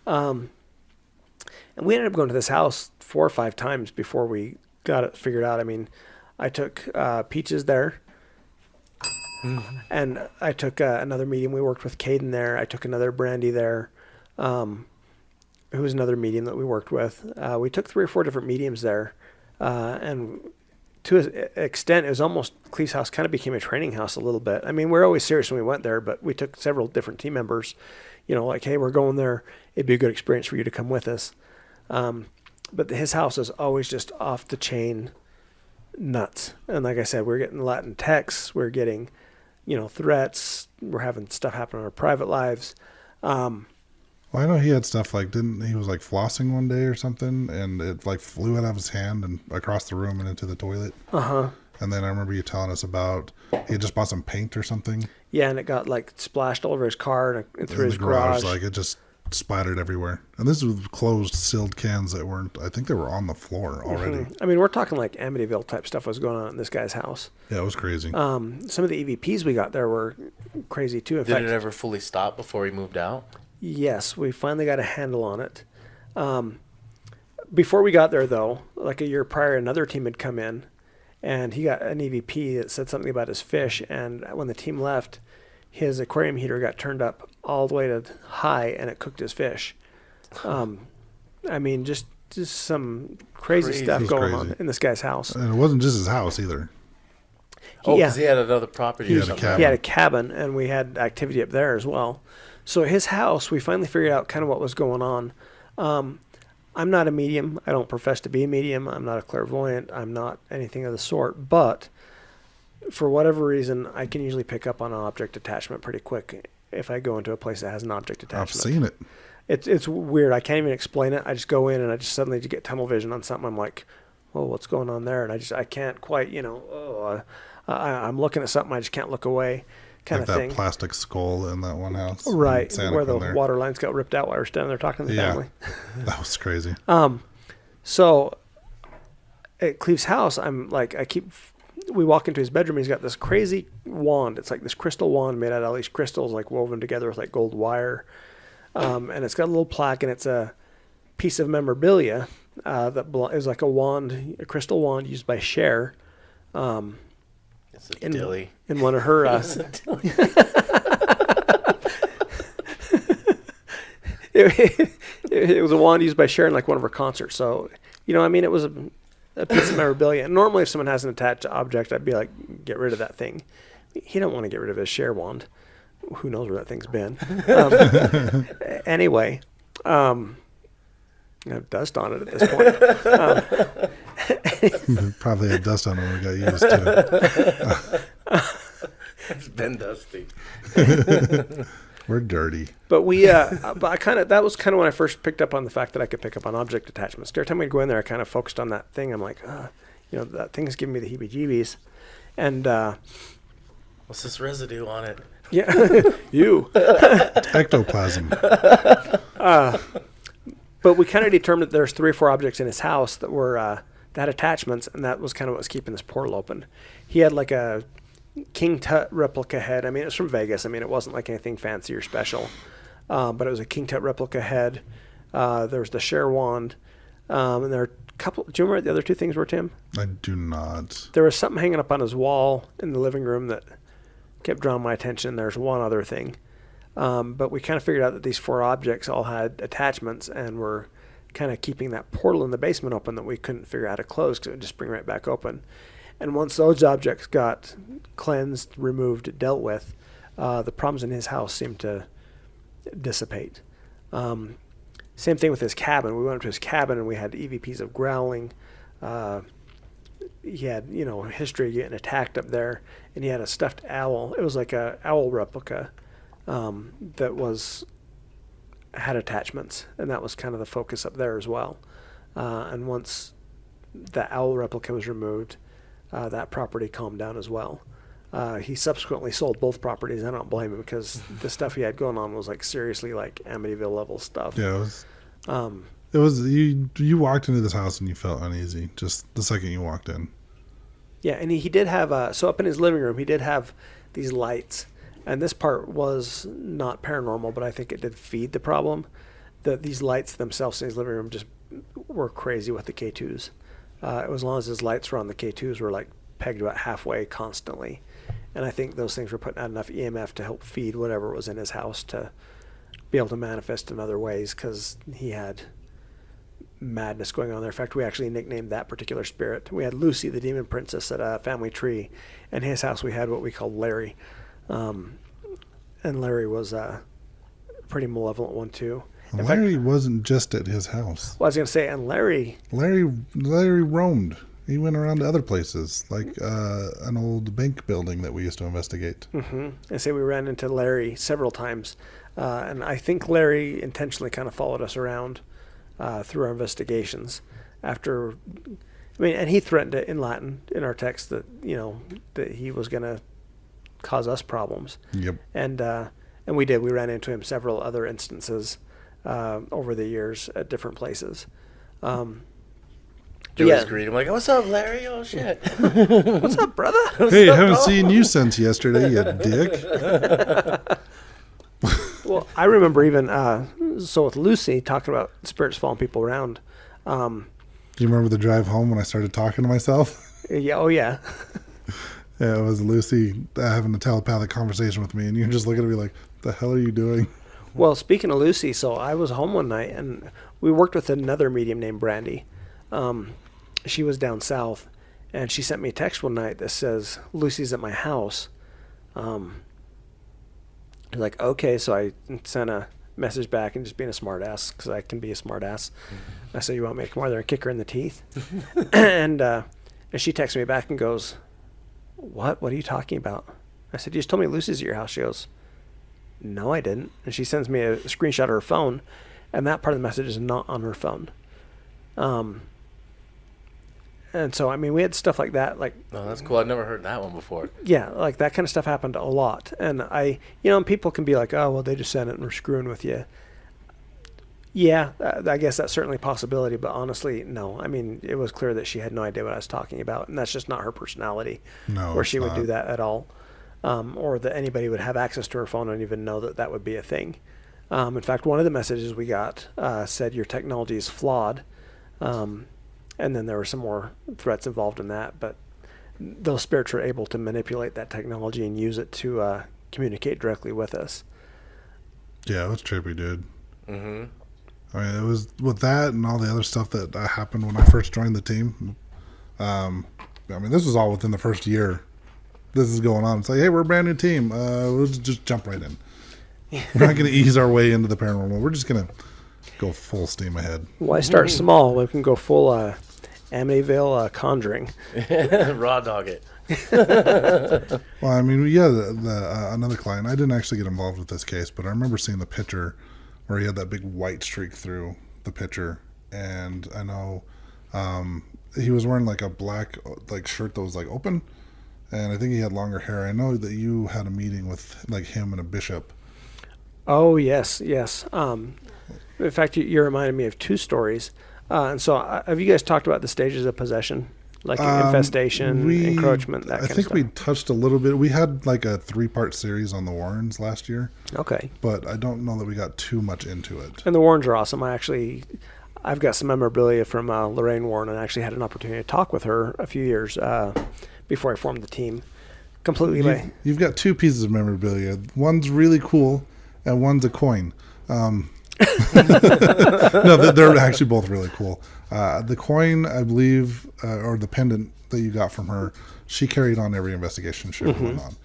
And we ended up going to this house 4 or 5 times before we got it figured out. I mean, I took Peaches there. And I took another medium. We worked with Caden there. I took another Brandy there, who was another medium that we worked with. We took 3 or 4 different mediums there. And to an extent, it was almost, Cleve's house kind of became a training house a little bit. I mean, we're always serious when we went there, but we took several different team members, like, hey, we're going there. It'd be a good experience for you to come with us. But his house is always just off the chain nuts. And like I said, we're getting Latin texts. We're getting threats. We're having stuff happen in our private lives.
Well, I know he had stuff like, he was like flossing one day or something, and it like flew out of his hand and across the room and into the toilet. And then I remember you telling us about he had just bought some paint or something.
Yeah, and it got like splashed all over his car and through his garage.
Like it just splattered everywhere. And this was closed, sealed cans that weren't, I think they were on the floor already.
I mean, we're talking like Amityville type stuff was going on in this guy's house.
Yeah, it was crazy.
Some of the EVPs we got there were crazy too.
Did it ever fully stop before he moved out?
Yes, we finally got a handle on it. Before we got there, though, like a year prior, another team had come in, and he got an EVP that said something about his fish. And when the team left, his aquarium heater got turned up all the way to high, and it cooked his fish. I mean, just some crazy stuff going on in this guy's house.
And it wasn't just his house either.
Oh, because he had another property.
He had a cabin.
He had a cabin, and we had activity up there as well. So his house, we finally figured out kind of what was going on. I'm not a medium. I don't profess to be a medium. I'm not a clairvoyant. I'm not anything of the sort. But for whatever reason, I can usually pick up on an object attachment pretty quick if I go into a place that has an object attachment.
I've seen it.
It's weird. I can't even explain it. I just go in and I just suddenly get tunnel vision on something. I'm like, whoa, what's going on there? And I can't quite, I'm looking at something. I just can't look away. Kind
like
of
that
thing.
Plastic skull in that one house.
Right, where the water lines got ripped out while we were standing there talking to the family.
That was crazy.
So at Cleve's house, we walk into his bedroom. He's got this crazy wand. It's like this crystal wand made out of all these crystals, like woven together with like gold wire. And it's got a little plaque, and it's a piece of memorabilia that is like a crystal wand used by Cher.
It's a dilly.
In one of her. It was a wand used by Cher in like one of her concerts. So, it was a piece of memorabilia. And normally, if someone has an attached object, I'd be like, get rid of that thing. He don't want to get rid of his Cher wand. Who knows where that thing's been? Anyway, I have dust on it at this point.
Probably had dust on it when we got used to it.
It's been dusty.
We're dirty.
But that was kind of when I first picked up on the fact that I could pick up on object attachments. Every time we'd go in there, I kind of focused on that thing. I'm like, that thing's giving me the heebie-jeebies. And
what's this residue on it?
Yeah, you.
Ectoplasm.
But we kind of determined that there's 3 or 4 objects in his house that were that had attachments, and that was kind of what was keeping this portal open. He had like a King Tut replica head. I mean, it was from Vegas. I mean, it wasn't like anything fancy or special, but it was a King Tut replica head. There was the Cher wand, and there were a couple. Do you remember what the other 2 things were, Tim?
I do not.
There was something hanging up on his wall in the living room that kept drawing my attention. There's one other thing. But we kind of figured out that these 4 objects all had attachments and were kind of keeping that portal in the basement open that we couldn't figure out how to close because it would just spring right back open. And once those objects got cleansed, removed, dealt with, the problems in his house seemed to dissipate. Same thing with his cabin. We went up to his cabin and we had EVPs of growling. He had, history of getting attacked up there, and he had a stuffed owl. It was like a owl replica that had attachments, and that was kind of the focus up there as well. And once the owl replica was removed, that property calmed down as well. He subsequently sold both properties. I don't blame him because the stuff he had going on was like seriously like Amityville level stuff.
Yeah, it was you walked into this house and you felt uneasy just the second you walked in.
Yeah, and he did have so up in his living room he did have these lights, and this part was not paranormal, but I think it did feed the problem. These lights themselves in his living room just were crazy with the K2s. As long as his lights were on, the K2s were like pegged about halfway constantly, and I think those things were putting out enough EMF to help feed whatever was in his house to be able to manifest in other ways, because he had madness going on there. In fact, we actually nicknamed that particular spirit. We had Lucy, the demon princess, at a family tree. In his house, we had what we called Larry. And Larry was a pretty malevolent one, too.
Larry wasn't just at his house.
Well, I was going to say, and Larry
roamed. He went around to other places, like an old bank building that we used to investigate.
Mm-hmm. I say we ran into Larry several times. And I think Larry intentionally kind of followed us around through our investigations. And he threatened it in Latin in our text that he was going to cause us problems.
Yep.
And we did. We ran into him several other instances over the years at different places.
Joey's greeting him like, "What's up, Larry? Oh shit!
What's up, brother?
Hey, haven't seen you since yesterday, you dick."
Well, I remember even so with Lucy talking about spirits following people around.
Do you remember the drive home when I started talking to myself?
Yeah. Oh yeah.
Yeah, it was Lucy having a telepathic conversation with me, and you're just looking at me like, "The hell are you doing?"
Well, speaking of Lucy, so I was home one night, and we worked with another medium named Brandy. She was down south, and she sent me a text one night that says, "Lucy's at my house." Like, okay, so I sent a message back and just being a smart ass, because I can be a smart ass. I said, "You want me to come over there and kick her in the teeth?" and she texted me back and goes, What are you talking about? I said, "You just told me Lucy's at your house." She goes, "No, I didn't." And she sends me a screenshot of her phone, and that part of the message is not on her phone. And so, I mean, we had stuff like that. Like,
oh, that's cool. I've never heard that one before.
Yeah, like that kind of stuff happened a lot. And and people can be like, "Oh, well, they just sent it and we're screwing with you." Yeah, I guess that's certainly a possibility. But honestly, no. I mean, it was clear that she had no idea what I was talking about. And that's just not her personality.
No,
where she would do that at all. Or that anybody would have access to her phone and even know that would be a thing. In fact, one of the messages we got said, "Your technology is flawed." And then there were some more threats involved in that, but those spirits are able to manipulate that technology and use it to communicate directly with us.
Yeah, it was trippy, dude.
Mm-hmm.
I mean, it was with that and all the other stuff that happened when I first joined the team. I mean, this was all within the first year. This is going on. It's like, hey, we're a brand new team. We'll just jump right in. We're not going to ease our way into the paranormal. We're just going to go full steam ahead.
Why start small? We can go full Amityville Conjuring.
Raw dog it.
Well, I mean, yeah, another client, I didn't actually get involved with this case, but I remember seeing the picture where he had that big white streak through the picture, and I know he was wearing like a black shirt that was like open, and I think he had longer hair. I know that you had a meeting with like him and a bishop.
Oh, yes. In fact, you reminded me of two stories. And so have you guys talked about the stages of possession? Like infestation, encroachment, that kind of stuff?
I think we touched a little bit. We had like a 3-part series on the Warrens last year.
Okay.
But I don't know that we got too much into it.
And the Warrens are awesome. I've got some memorabilia from Lorraine Warren, and I actually had an opportunity to talk with her a few years before I formed the team.
You've got 2 pieces of memorabilia. One's really cool, and one's a coin. No, they're actually both really cool. The coin, I believe, or the pendant that you got from her, she carried on every investigation she ever went on.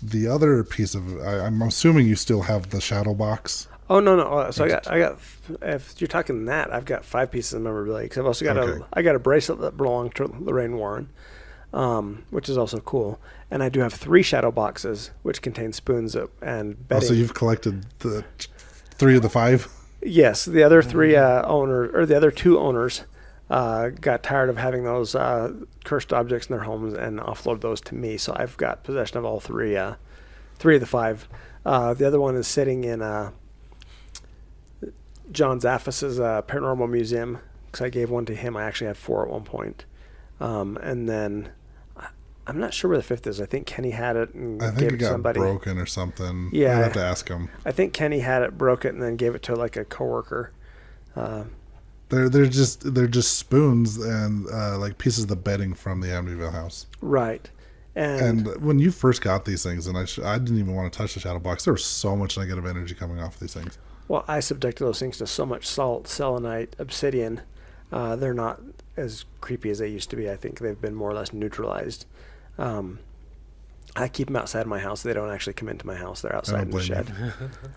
The other piece of, I'm assuming you still have the shadow box.
Oh no! So I got. If you're talking that, I've got 5 pieces of memorabilia. Because I've also got I got a bracelet that belonged to Lorraine Warren, which is also cool. And I do have 3 shadow boxes, which contain spoons and bedding.
So you've collected the 3 of the 5.
Yes, the other 3 owners, or the other 2 owners, got tired of having those cursed objects in their homes and offload those to me. So I've got possession of all three of the five. The other one is sitting in John Zaffis's paranormal museum, because I gave one to him. I actually had 4 at one point. And then I'm not sure where the fifth is. I think Kenny had it and
I think
gave
it
it to
got
somebody.
broken or something.
Yeah.
I'd have to ask him.
I think Kenny had it, broke it, and then gave it to like a coworker.
They're just spoons and like pieces of the bedding from the Amityville house.
Right.
And when you first got these things, and I didn't even want to touch the shadow box, there was so much negative energy coming off of these things.
Well, I subjected those things to so much salt, selenite, obsidian. They're not as creepy as they used to be. I think they've been more or less neutralized. I keep them outside my house. They don't actually come into my house. They're outside in the shed.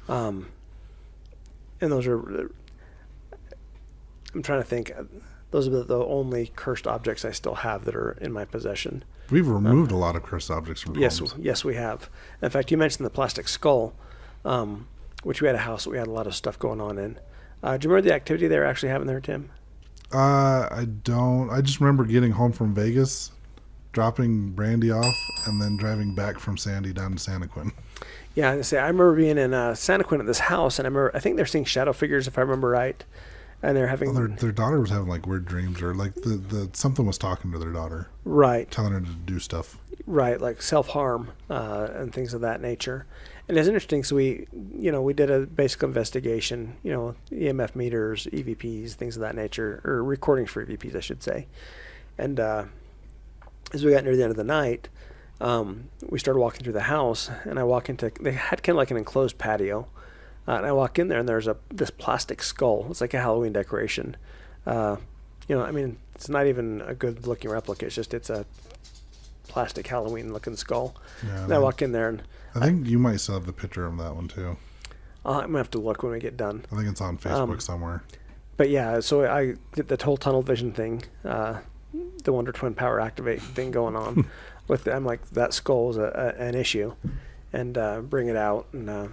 And those are... I'm trying to think. Those are the only cursed objects I still have that are in my possession.
We've removed a lot of cursed objects from homes.
Yes, we have. In fact, you mentioned the plastic skull, which we had a house that we had a lot of stuff going on in. Do you remember the activity they were actually having there, Tim?
I don't. I just remember getting home from Vegas, dropping Brandy off, and then driving back from Sandy down to Santa Quinn.
Yeah, I remember being in Santa Quinn at this house, and I think they're seeing shadow figures, if I remember right. And they're having
their daughter was having like weird dreams, or like the something was talking to their daughter,
right,
telling her to do stuff,
right, like self-harm and things of that nature. And it's interesting. So we did a basic investigation, EMF meters, EVPs, things of that nature, or recordings for EVPs, I should say. And as we got near the end of the night, we started walking through the house, and I walk into, they had kind of like an enclosed patio. And I walk in there, and there's this plastic skull. It's like a Halloween decoration. It's not even a good-looking replica. It's a plastic Halloween-looking skull. Yeah, and I walk in there, and
I think you might still have the picture of that one too.
I'm gonna have to look when we get done.
I think it's on Facebook somewhere.
But yeah, so I get the whole tunnel vision thing, the Wonder Twin power activate thing going on. I'm like, that skull is an issue, and bring it out and.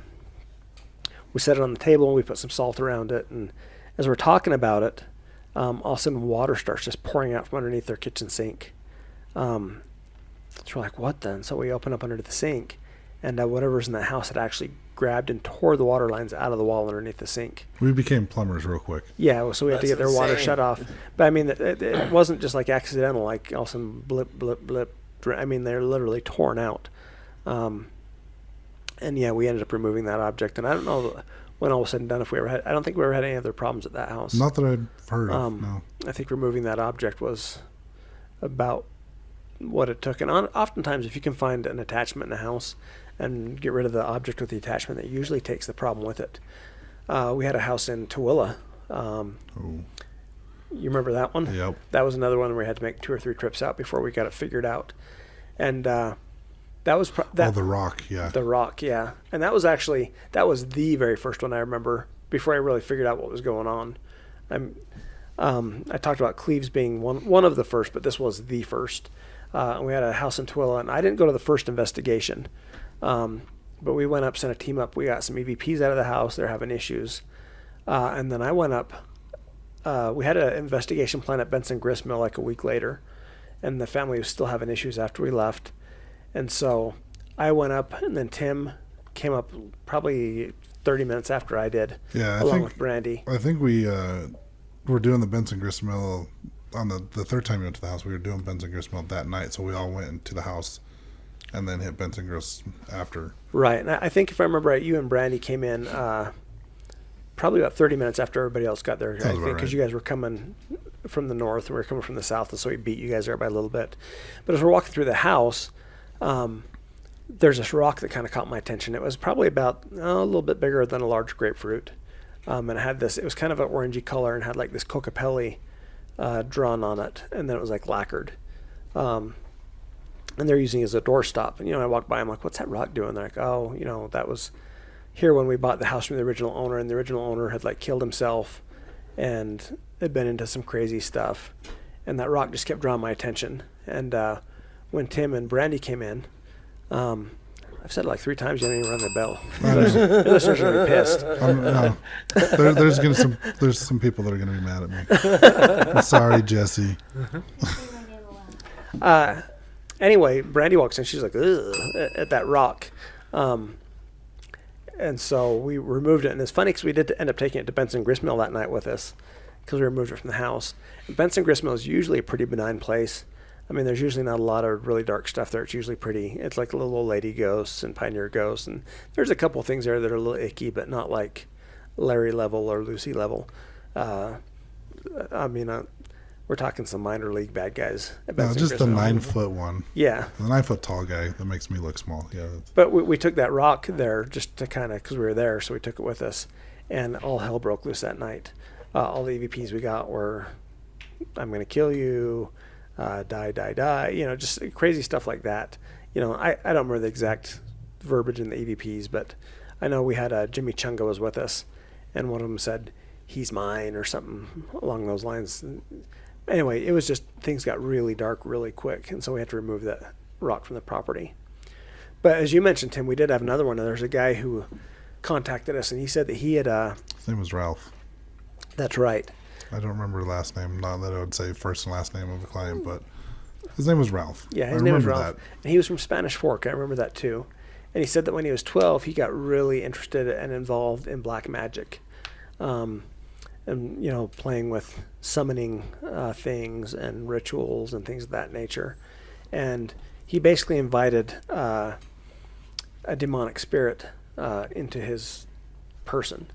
We set it on the table, and we put some salt around it. And as we're talking about it, all of a sudden water starts just pouring out from underneath their kitchen sink. So we're like, what then? So we open up under the sink, and whatever's in that house had actually grabbed and tore the water lines out of the wall underneath the sink.
We became plumbers real quick.
Yeah, so we had to get their water shut off. But I mean, it wasn't just like accidental, like all of a sudden blip, blip, blip. I mean, they're literally torn out. And yeah, we ended up removing that object. And I don't know when all was said and done if I don't think we ever had any other problems at that house.
Not that I'd heard of, no.
I think removing that object was about what it took. And oftentimes, if you can find an attachment in a house and get rid of the object with the attachment, that usually takes the problem with it. We had a house in Tooele. You remember that one?
Yep.
That was another one where we had to make 2 or 3 trips out before we got it figured out. And that was
the rock, yeah.
The rock, yeah. And that was the very first one I remember before I really figured out what was going on. I talked about Cleves being one of the first, but this was the first. We had a house in Tooele, and I didn't go to the first investigation, but we went up, sent a team up. We got some EVPs out of the house. They're having issues. And then I went up. We had an investigation plan at Benson Grist Mill like a week later, and the family was still having issues after we left. And so I went up, and then Tim came up probably 30 minutes after I did, along with Brandy.
I think we were doing the Benson Grist Mill on the third time we went to the house. We were doing Benson Grist Mill that night, so we all went into the house and then hit Benson Grist after.
Right, and I think if I remember right, you and Brandy came in probably about 30 minutes after everybody else got there, I think, because you guys were coming from the north, and we were coming from the south, and so we beat you guys there by a little bit. But as we're walking through the house, there's this rock that kind of caught my attention. It was probably about a little bit bigger than a large grapefruit. And it had it was kind of an orangey color and had like this Cocapelli drawn on it. And then it was like lacquered. And they're using it as a doorstop. And, I walked by, I'm like, what's that rock doing? They're like, oh, that was here when we bought the house from the original owner. And the original owner had like killed himself and had been into some crazy stuff. And that rock just kept drawing my attention. And, when Tim and Brandy came in, I've said it like 3 times. You haven't even rung the bell.
I
Your
know.
listeners are going to be pissed.
No. There's some people that are going to be mad at me. I'm sorry, Jesse.
Anyway, Brandy walks in. She's like, ugh, at that rock. And so we removed it. And it's funny because we did end up taking it to Benson Gristmill that night with us because we removed it from the house. And Benson Gristmill is usually a pretty benign place. I mean, there's usually not a lot of really dark stuff there. It's usually pretty. It's like little old lady ghosts and pioneer ghosts. And there's a couple of things there that are a little icky, but not like Larry level or Lucy level. We're talking some minor league bad guys.
No, just the 9-foot one.
Yeah.
The 9-foot tall guy that makes me look small. Yeah.
But we took that rock there just to kind of, because we were there, so we took it with us. And all hell broke loose that night. All the EVPs we got were, I'm going to kill you, die. You know, just crazy stuff like that. You know, I don't remember the exact verbiage in the EVPs, but I know we had Jimmy Chunga was with us. And one of them said, he's mine, or something along those lines. Anyway, it was just, things got really dark really quick, and so we had to remove that rock from the property. But as you mentioned, Tim, we did have another one, and there's a guy who contacted us, and he said that he had...
His name was Ralph.
That's right.
I don't remember the last name. Not that I would say first and last name of a client, but his name was Ralph.
Yeah, his name was Ralph. And he was from Spanish Fork. I remember that too. And he said that when he was 12, he got really interested and involved in black magic. And, you know, playing with summoning things and rituals and things of that nature. And he basically invited a demonic spirit into his person.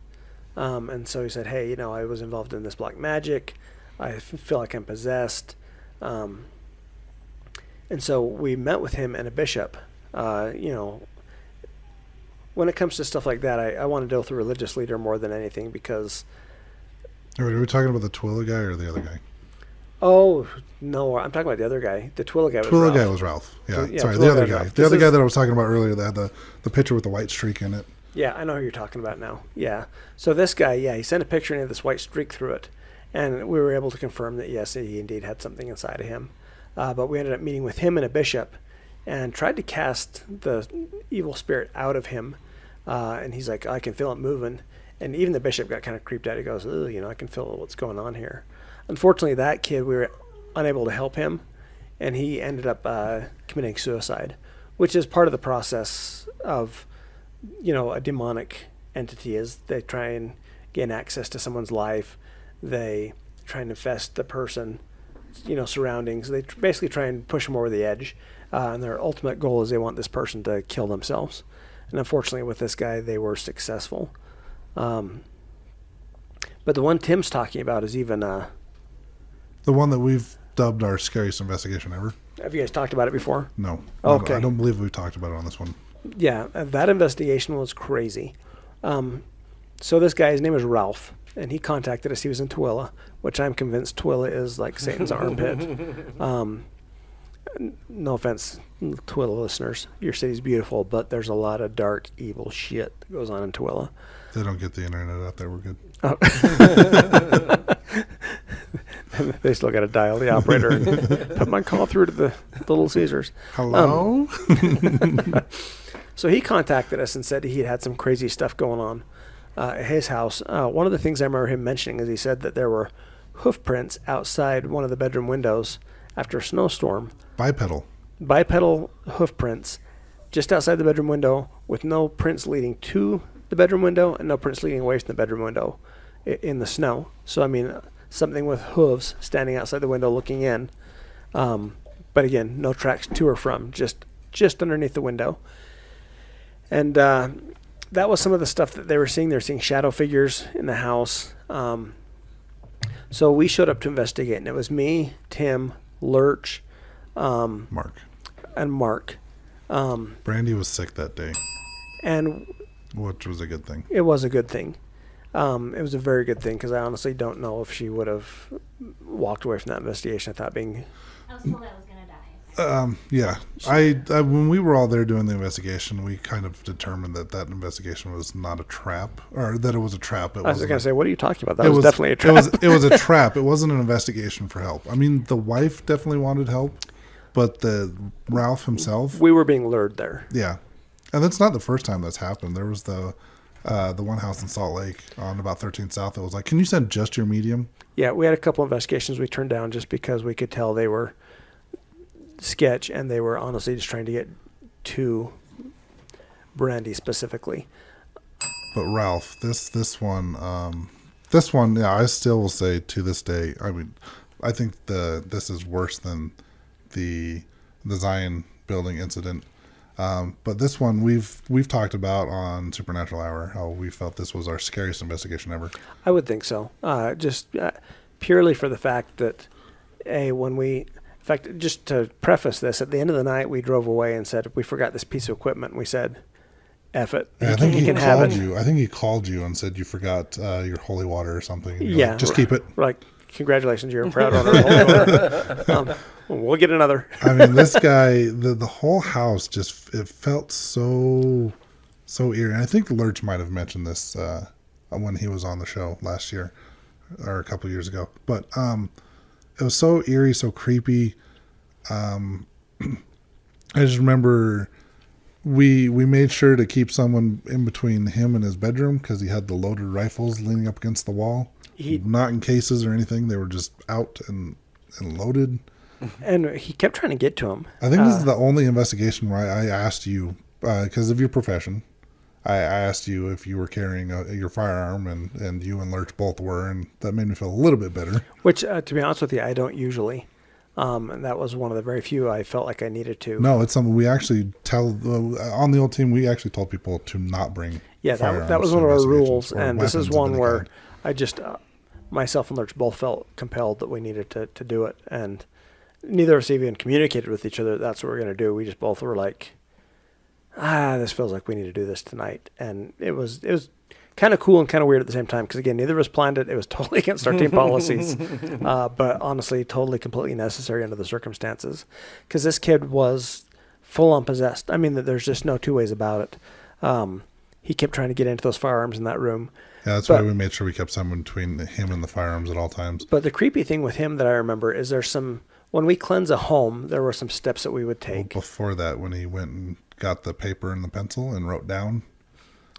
And so he said, hey, you know, I was involved in this black magic. I feel like I'm possessed. And so we met with him and a bishop. You know, when it comes to stuff like that, I want to deal with a religious leader more than anything because...
Are we talking about the Twila guy or the other guy?
Oh, no, I'm talking about the other guy. The Twila guy was Ralph.
Twila guy was Ralph. Yeah, sorry,
Twila
the other
was
guy.
Ralph.
The other guy that I was talking about earlier that had the picture with the white streak in it.
Yeah, I know who you're talking about now. Yeah. So this guy, yeah, he sent a picture and he had this white streak through it. And we were able to confirm that, yes, he indeed had something inside of him. But we ended up meeting with him and a bishop and tried to cast the evil spirit out of him. And he's like, I can feel it moving. And even the bishop got kind of creeped out. He goes, oh, you know, I can feel what's going on here. Unfortunately, that kid, we were unable to help him. And he ended up committing suicide, which is part of the process of, you know, a demonic entity is they try and gain access to someone's life. They try and infest the person, you know, surroundings. They basically try and push them over the edge. And their ultimate goal is they want this person to kill themselves. And unfortunately, with this guy, they were successful. But the one Tim's talking about is even...
the one that we've dubbed our scariest investigation ever.
Have you guys talked about it before?
No.
Okay.
I don't believe we've talked about it on this one.
Yeah, that investigation was crazy. So this guy, his name is Ralph, and he contacted us. He was in Tooele, which I'm convinced Tooele is like Satan's armpit. No offense, Tooele listeners. Your city's beautiful, but there's a lot of dark, evil shit that goes on in Tooele.
They don't get the internet out there. We're good.
Oh. They still got to dial the operator and put my call through to the Little Caesars.
Hello?
So he contacted us and said he had some crazy stuff going on at his house. One of the things I remember him mentioning is he said that there were hoof prints outside one of the bedroom windows after a snowstorm. Bipedal hoof prints just outside the bedroom window with no prints leading to the bedroom window and no prints leading away from the bedroom window in the snow. So, I mean, something with hooves standing outside the window looking in. But again, no tracks to or from, just underneath the window. And that was some of the stuff that they were seeing. They were seeing shadow figures in the house. So we showed up to investigate, and it was me, Tim, Lurch,
Mark.
And Mark.
Brandy was sick that day.
And
which was a good thing.
It was a good thing. It was a very good thing because I honestly don't know if she would have walked away from that investigation without being...
I was told I was going to die.
Yeah. I when we were all there doing the investigation, we kind of determined that investigation was not a trap, or that it was a trap.
I was going to say, what are you talking about? That was definitely a trap.
It was a trap. It wasn't an investigation for help. I mean, the wife definitely wanted help, but the Ralph himself...
We were being lured there.
Yeah. And that's not the first time that's happened. There was the one house in Salt Lake on about 13th South that was like, can you send just your medium?
Yeah, we had a couple investigations we turned down just because we could tell they were sketch and they were honestly just trying to get to Brandy specifically.
But Ralph, this one, yeah, I still will say to this day, I mean, I think this is worse than the Zion building incident. But this one we've talked about on Supernatural Hour, how we felt this was our scariest investigation ever.
I would think so. Just purely for the fact that, in fact, just to preface this, at the end of the night, we drove away and said, we forgot this piece of equipment. And we said, F it.
Yeah, I think he
can have
called
it.
you. I think he called you and said you forgot your holy water or something. And you're
Yeah.
like, just keep it.
We're like, congratulations, you're a proud owner. We'll get another.
I mean, this guy, the whole house it felt so eerie. And I think Lurch might have mentioned this when he was on the show last year or a couple years ago. But it was so eerie, so creepy. I just remember we made sure to keep someone in between him and his bedroom because he had the loaded rifles leaning up against the wall. Not in cases or anything. They were just out and loaded.
And he kept trying to get to him.
I think this is the only investigation where I asked you, because of your profession, I asked you if you were carrying your firearm, and you and Lurch both were, and that made me feel a little bit better.
Which, to be honest with you, I don't usually. And that was one of the very few I felt like I needed to.
No, it's something we actually tell, on the old team, we actually told people to not bring firearms.
That was one of our rules, and this is
weapons of
one
any
where
kind.
I just, myself and Lurch both felt compelled that we needed to do it, and neither of us even communicated with each other that's what we're going to do. We just both were like, this feels like we need to do this tonight. And it was kind of cool and kind of weird at the same time because, again, neither of us planned it. It was totally against our team policies, but honestly totally completely necessary under the circumstances because this kid was full on possessed. I mean, there's just no two ways about it. He kept trying to get into those firearms in that room.
Yeah, that's why we made sure we kept someone between him and the firearms at all times.
But the creepy thing with him that I remember is when we cleanse a home, there were some steps that we would take.
Well, before that, when he went and got the paper and the pencil and wrote down,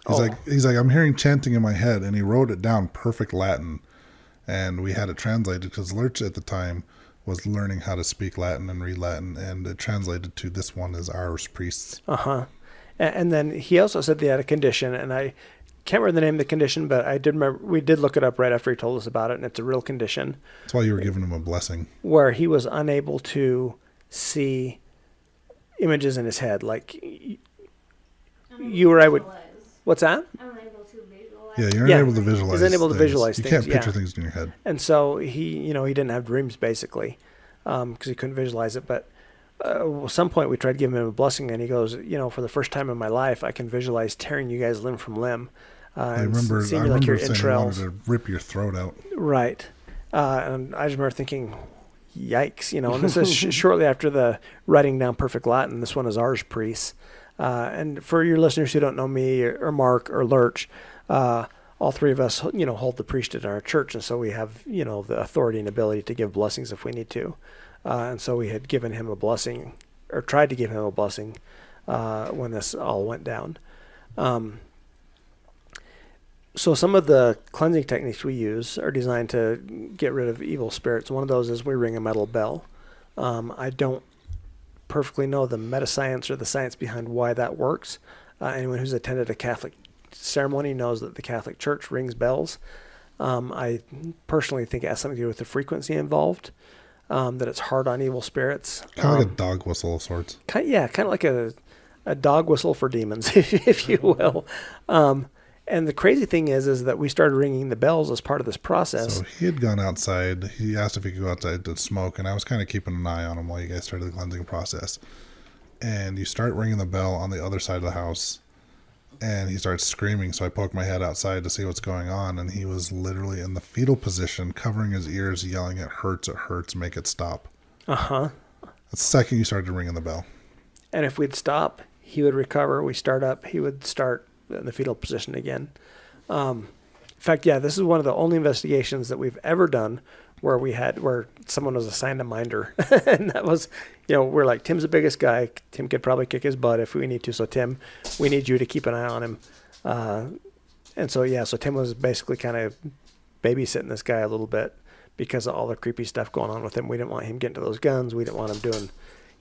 he's like, I'm hearing chanting in my head, and he wrote it down perfect Latin, and we had it translated because Lurch at the time was learning how to speak Latin and read Latin, and it translated to this one is ours priests.
And then he also said they had a condition, and I can't remember the name of the condition, but I did remember we did look it up right after he told us about it, and it's a real condition.
That's why you were giving him a blessing.
Where he was unable to see images in his head, like you or I would. What's that?
I'm unable to visualize.
Yeah, you're unable to visualize.
He's unable to
things.
visualize
You
things.
can't picture things in your head.
And so he didn't have dreams basically, because he couldn't visualize it. But at some point we tried giving him a blessing, and he goes, for the first time in my life, I can visualize tearing you guys limb from limb.
I remember saying you wanted to rip your throat out.
Right. And I just remember thinking, yikes, and this is shortly after the writing down perfect Latin. This one is ours priests. And for your listeners who don't know me or Mark or Lurch, all three of us, hold the priesthood in our church. And so we have, the authority and ability to give blessings if we need to. And so we had given him a blessing or tried to give him a blessing when this all went down. So some of the cleansing techniques we use are designed to get rid of evil spirits. One of those is we ring a metal bell. I don't perfectly know the meta-science or the science behind why that works. Anyone who's attended a Catholic ceremony knows that the Catholic Church rings bells. I personally think it has something to do with the frequency involved, that it's hard on evil spirits.
Kind of like a dog whistle of sorts.
Kind of like a dog whistle for demons, if you will. And the crazy thing is that we started ringing the bells as part of this process.
So he had gone outside. He asked if he could go outside to smoke, and I was kind of keeping an eye on him while you guys started the cleansing process. And you start ringing the bell on the other side of the house, and he starts screaming. So I poked my head outside to see what's going on, and he was literally in the fetal position, covering his ears, yelling, it hurts, make it stop. The second you started ringing the bell.
And if we'd stop, he would recover. We start up, he would start in the fetal position again. In fact, this is one of the only investigations that we've ever done where someone was assigned a minder. And that was, we're like, Tim's the biggest guy. Tim could probably kick his butt if we need to. So Tim, we need you to keep an eye on him. And so Tim was basically kind of babysitting this guy a little bit because of all the creepy stuff going on with him. We didn't want him getting to those guns. We didn't want him doing,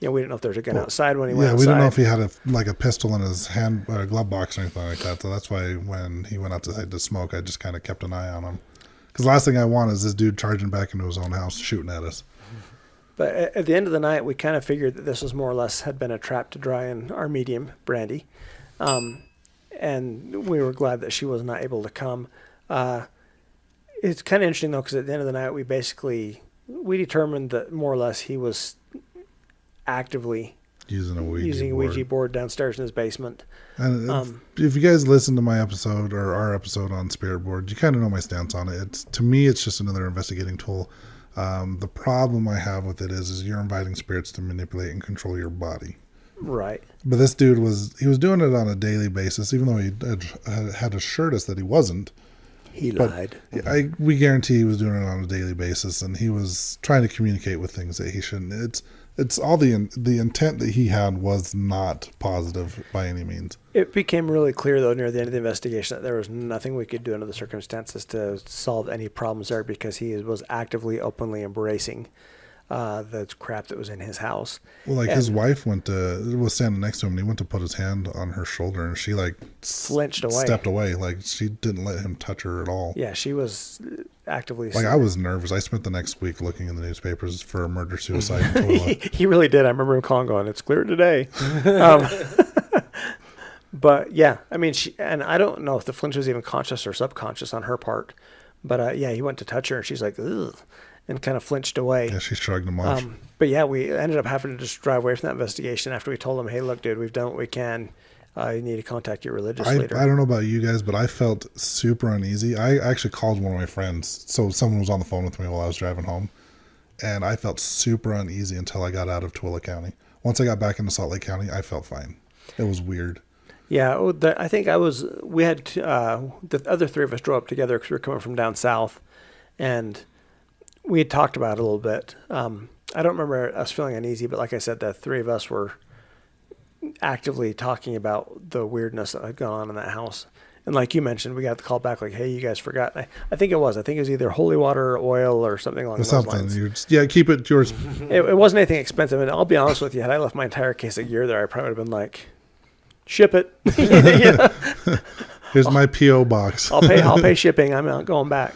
we didn't know if there was a gun outside when he went outside.
We didn't know if he had a pistol in his hand or a glove box or anything like that. So that's why when he went outside to smoke, I just kind of kept an eye on him. Because the last thing I want is this dude charging back into his own house, shooting at us.
But at the end of the night, we kind of figured that this was more or less had been a trap to dry in our medium, Brandy. And we were glad that she was not able to come. It's kind of interesting, though, because at the end of the night, we determined that more or less he was actively using a Ouija board downstairs in his basement.
And if you guys listen to my episode or our episode on spirit board, you kind of know my stance on it. To me, it's just another investigating tool. The problem I have with it is you're inviting spirits to manipulate and control your body. Right. But this dude was doing it on a daily basis, even though he had assured us that he wasn't.
He lied.
We guarantee he was doing it on a daily basis, and he was trying to communicate with things that he shouldn't. It's all the intent that he had was not positive by any means.
It became really clear, though, near the end of the investigation that there was nothing we could do under the circumstances to solve any problems there because he was actively, openly embracing the crap that was in his house.
Well, his wife was standing next to him, and he went to put his hand on her shoulder, and she
flinched away,
stepped away, she didn't let him touch her at all.
Yeah, she was actively.
I was nervous. I spent the next week looking in the newspapers for a murder suicide in Tooele.
He really did. I remember him calling, going, "It's clear today." But yeah, I mean, and I don't know if the flinch was even conscious or subconscious on her part, but he went to touch her, and she's like, "Ugh." And kind of flinched away.
Yeah, she shrugged him off.
But yeah, we ended up having to just drive away from that investigation after we told him, "Hey, look, dude, we've done what we can. You need to contact your religious leader."
I don't know about you guys, but I felt super uneasy. I actually called one of my friends. So someone was on the phone with me while I was driving home. And I felt super uneasy until I got out of Tooele County. Once I got back into Salt Lake County, I felt fine. It was weird.
Yeah, I think we had, the other three of us drove up together because we were coming from down south. And we had talked about it a little bit. I don't remember us feeling uneasy, but like I said, the three of us were actively talking about the weirdness that had gone on in that house. And like you mentioned, we got the call back like, "Hey, you guys forgot." I think it was either holy water or oil or something along those lines.
Keep it yours.
It wasn't anything expensive. And I'll be honest with you, had I left my entire case of gear there, I probably would have been like, "Ship it."
Here's my P.O. box.
I'll pay shipping. I'm not going back.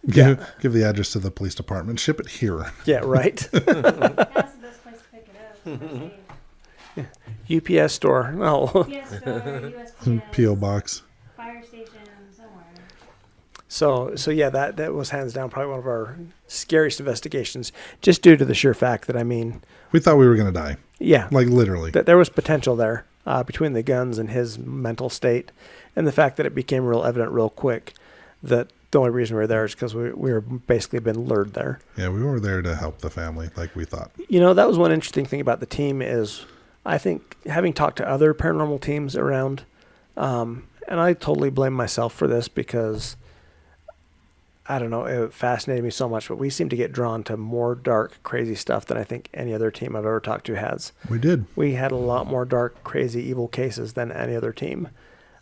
Give the address to the police department. Ship it here.
Yeah, right.
That's the best place to pick it up.
UPS store. No.
UPS store, USPS.
P.O. box.
Fire station, somewhere.
So yeah, that was hands down probably one of our scariest investigations, just due to the sheer fact that,
we thought we were going to die.
Yeah.
Literally.
That there was potential there between the guns and his mental state, and the fact that it became real evident real quick that the only reason we were there is because we were basically been lured there.
Yeah, we were there to help the family like we thought.
That was one interesting thing about the team is, I think, having talked to other paranormal teams around, and I totally blame myself for this because, I don't know, it fascinated me so much, but we seem to get drawn to more dark, crazy stuff than I think any other team I've ever talked to has.
We did.
We had a lot more dark, crazy, evil cases than any other team.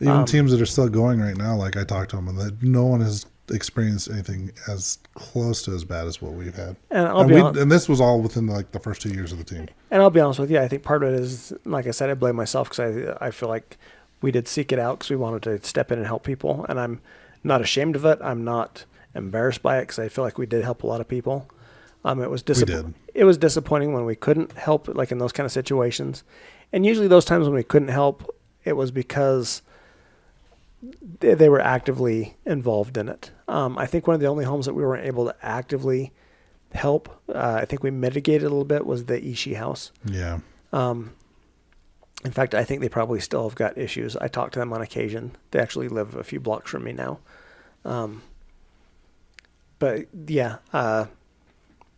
Even teams that are still going right now, like I talked to them, and that no one has experienced anything as close to as bad as what we've had. And this was all within the first 2 years of the team.
And I'll be honest with you, I think part of it is, like I said, I blame myself because I feel like we did seek it out because we wanted to step in and help people. And I'm not ashamed of it. I'm not embarrassed by it because I feel like we did help a lot of people. It was disappointing when we couldn't help, in those kind of situations. And usually those times when we couldn't help, it was because they were actively involved in it. I think one of the only homes that we weren't able to actively help, I think we mitigated a little bit, was the Ishii house.
Yeah.
In fact, I think they probably still have got issues. I talk to them on occasion. They actually live a few blocks from me now. But yeah,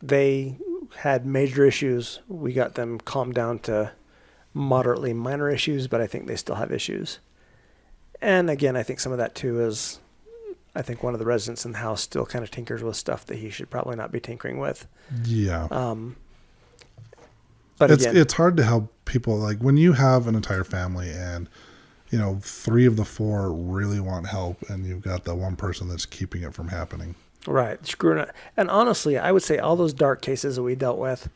they had major issues. We got them calmed down to moderately minor issues, but I think they still have issues. And again, I think some of that too is I think one of the residents in the house still kind of tinkers with stuff that he should probably not be tinkering with.
Yeah.
But again,
it's hard to help people. Like when you have an entire family and, 3 of the 4 really want help, and you've got the one person that's keeping it from happening.
right, screwing it. And honestly, I would say all those dark cases that we dealt with,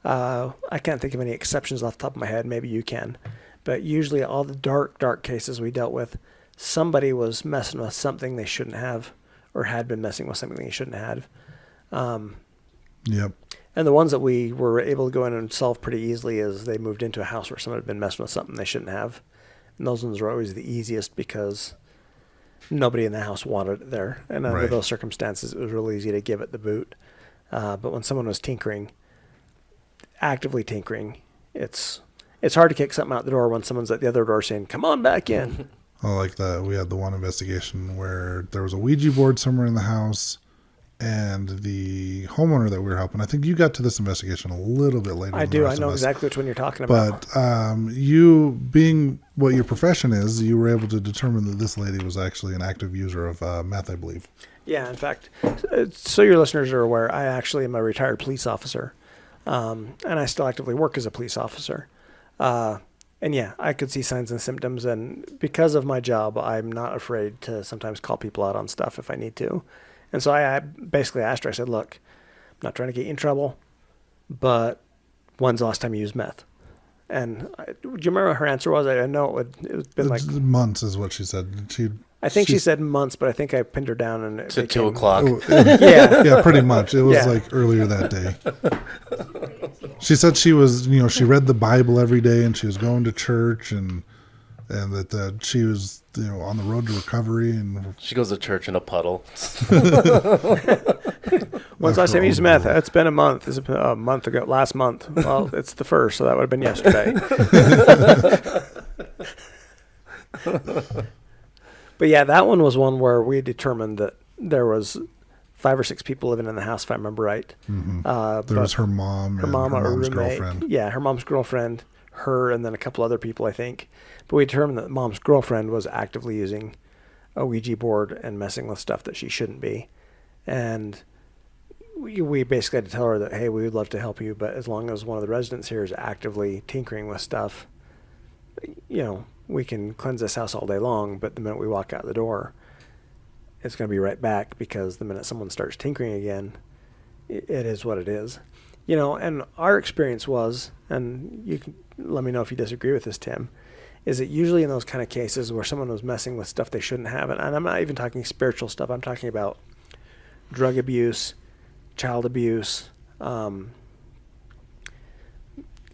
I can't think of any exceptions off the top of my head. Maybe you can. But usually all the dark cases we dealt with, somebody was messing with something they shouldn't have, or had been messing with something they shouldn't have.
Yep.
And the ones that we were able to go in and solve pretty easily is they moved into a house where someone had been messing with something they shouldn't have. And those ones were always the easiest because nobody in the house wanted it there. And under
Right.
those circumstances, it was really easy to give it the boot. But when someone was actively tinkering, it's hard to kick something out the door when someone's at the other door saying, "Come on back in."
Oh, like we had the one investigation where there was a Ouija board somewhere in the house, and the homeowner that we were helping, I think you got to this investigation a little bit later.
I
than the
do. I
rest
know
of us.
exactly which one you're talking about.
But you, being what your profession is, you were able to determine that this lady was actually an active user of meth, I believe.
Yeah, in fact, so your listeners are aware, I actually am a retired police officer, and I still actively work as a police officer. And yeah, I could see signs and symptoms, and because of my job, I'm not afraid to sometimes call people out on stuff if I need to. And so I basically asked her, I said, "Look, I'm not trying to get you in trouble, but when's the last time you used meth?" And do you remember what her answer was? I know it was been like
months is what she said.
I think she said months, but I think I pinned her down and it
To 2
became,
o'clock.
Yeah.
Yeah, pretty much. It was
Yeah.
like earlier that day. She said she was, she read the Bible every day, and she was going to church, and that she was, on the road to recovery. And
She goes to church in a puddle.
When's the last time you used meth? It's been a month. It's a month ago, last month. Well, it's the 1st, so that would have been yesterday. But yeah, that one was one where we determined that there was 5 or 6 people living in the house, if I remember right.
there was her mom,
her
and
mom,
her
or
mom's
roommate.
girlfriend.
Yeah, her mom's girlfriend, her, and then a couple other people, I think. But we determined that mom's girlfriend was actively using a Ouija board and messing with stuff that she shouldn't be. And we basically had to tell her that, hey, we would love to help you, but as long as one of the residents here is actively tinkering with stuff, we can cleanse this house all day long, but the minute we walk out the door, it's going to be right back, because the minute someone starts tinkering again, it is what it is. And our experience was, and you can let me know if you disagree with this, Tim, is that usually in those kind of cases where someone was messing with stuff they shouldn't have, and I'm not even talking spiritual stuff, I'm talking about drug abuse, child abuse,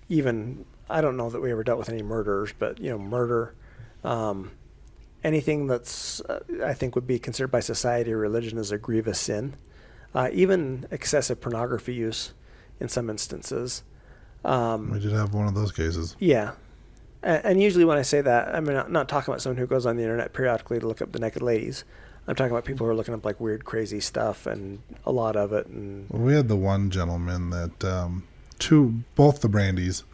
even, I don't know that we ever dealt with any murderers, but, murder, anything that's, I think would be considered by society or religion as a grievous sin, even excessive pornography use in some instances.
We did have one of those cases.
Yeah. And usually when I say that, I mean, I'm not talking about someone who goes on the internet periodically to look up the naked ladies. I'm talking about people who are looking up like weird, crazy stuff, and a lot of it. And
Well, we had the one gentleman that both the Brandys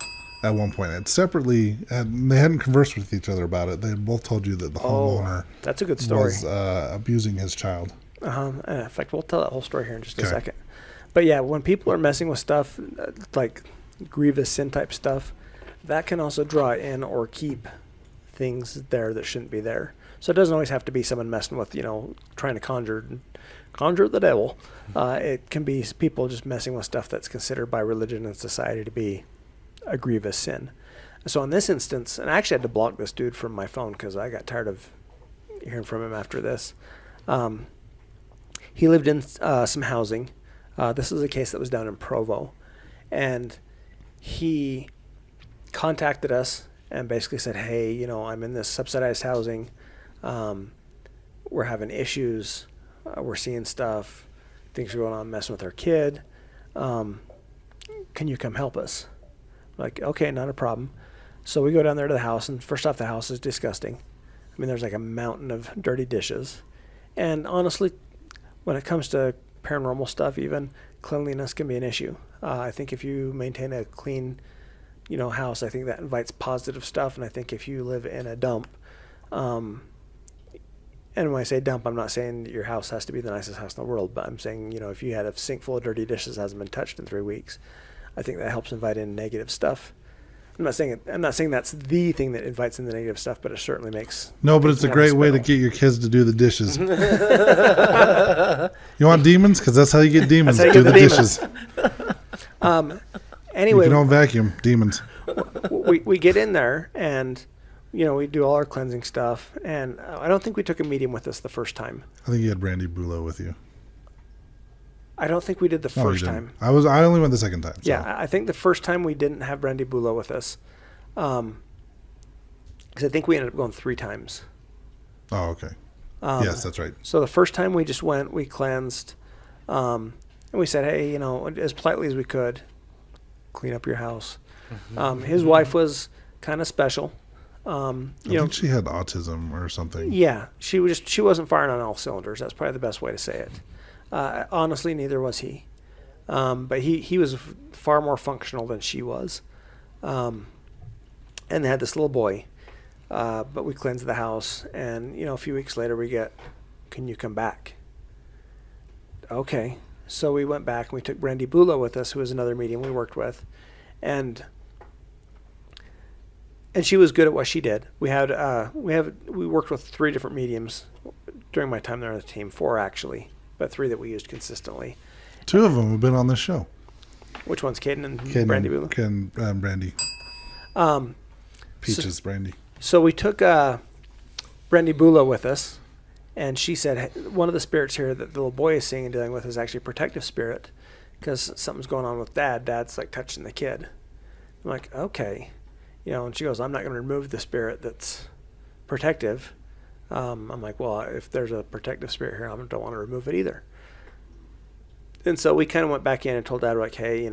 at one point had separately, they hadn't conversed with each other about it. They had both told you that the homeowner
that's a good story.
was abusing his child.
In fact, we'll tell that whole story here in just a second. But yeah, when people are messing with stuff like grievous sin type stuff, that can also draw in or keep things there that shouldn't be there. So it doesn't always have to be someone messing with, trying to conjure the devil. It can be people just messing with stuff that's considered by religion and society to be a grievous sin. So in this instance, and I actually had to block this dude from my phone because I got tired of hearing from him after this. He lived in some housing. This is a case that was down in Provo. And he contacted us and basically said, hey, I'm in this subsidized housing. We're having issues. We're seeing stuff. Things are going on messing with our kid. Can you come help us? Like, okay, not a problem. So we go down there to the house, and first off, the house is disgusting. I mean, there's like a mountain of dirty dishes. And honestly, when it comes to paranormal stuff, even cleanliness can be an issue. I think if you maintain a clean, house, I think that invites positive stuff. And I think if you live in a dump, And when I say dump, I'm not saying that your house has to be the nicest house in the world, but I'm saying, if you had a sink full of dirty dishes that hasn't been touched in 3 weeks, I think that helps invite in negative stuff. I'm not saying that's the thing that invites in the negative stuff, but it certainly makes.
No, but it's a great way to get your kids to do the dishes. You want demons? Because that's how you get demons.
That's how you
do
get
the
the
dishes.
Anyway,
If you don't vacuum, demons.
we get in there and we do all our cleansing stuff, and I don't think we took a medium with us the first time.
I think you had Brandy Bulow with you.
I don't think we did the
No, you
first
didn't.
time.
I only went the second time. So.
Yeah, I think the first time we didn't have Brandy Bulow with us, because I think we ended up going 3 times.
Oh, okay. Yes, that's right.
So the first time we just went, we cleansed, and we said, hey, as politely as we could, clean up your house. His wife was kind of special.
I think she had autism or something.
Yeah, she wasn't firing on all cylinders. That's probably the best way to say it. Honestly, neither was he. But he was far more functional than she was. And they had this little boy. But we cleansed the house, and a few weeks later we get, can you come back? Okay. So we went back and we took Brandy Bulow with us, who was another medium we worked with, and she was good at what she did. We worked with 3 different mediums during my time there on the team, 4 actually, but 3 that we used consistently.
2 of them have been on this show.
Which one's Caden and Brandy Bulow?
Brandy. Peaches, Brandy.
So we took Brandy Bulow with us, and she said, hey, one of the spirits here that the little boy is seeing and dealing with is actually a protective spirit, because something's going on with Dad. Dad's like touching the kid. I'm like, okay. And she goes, I'm not going to remove the spirit that's protective. I'm like, well, if there's a protective spirit here, I don't want to remove it either. And so we kind of went back in and told Dad, like, hey,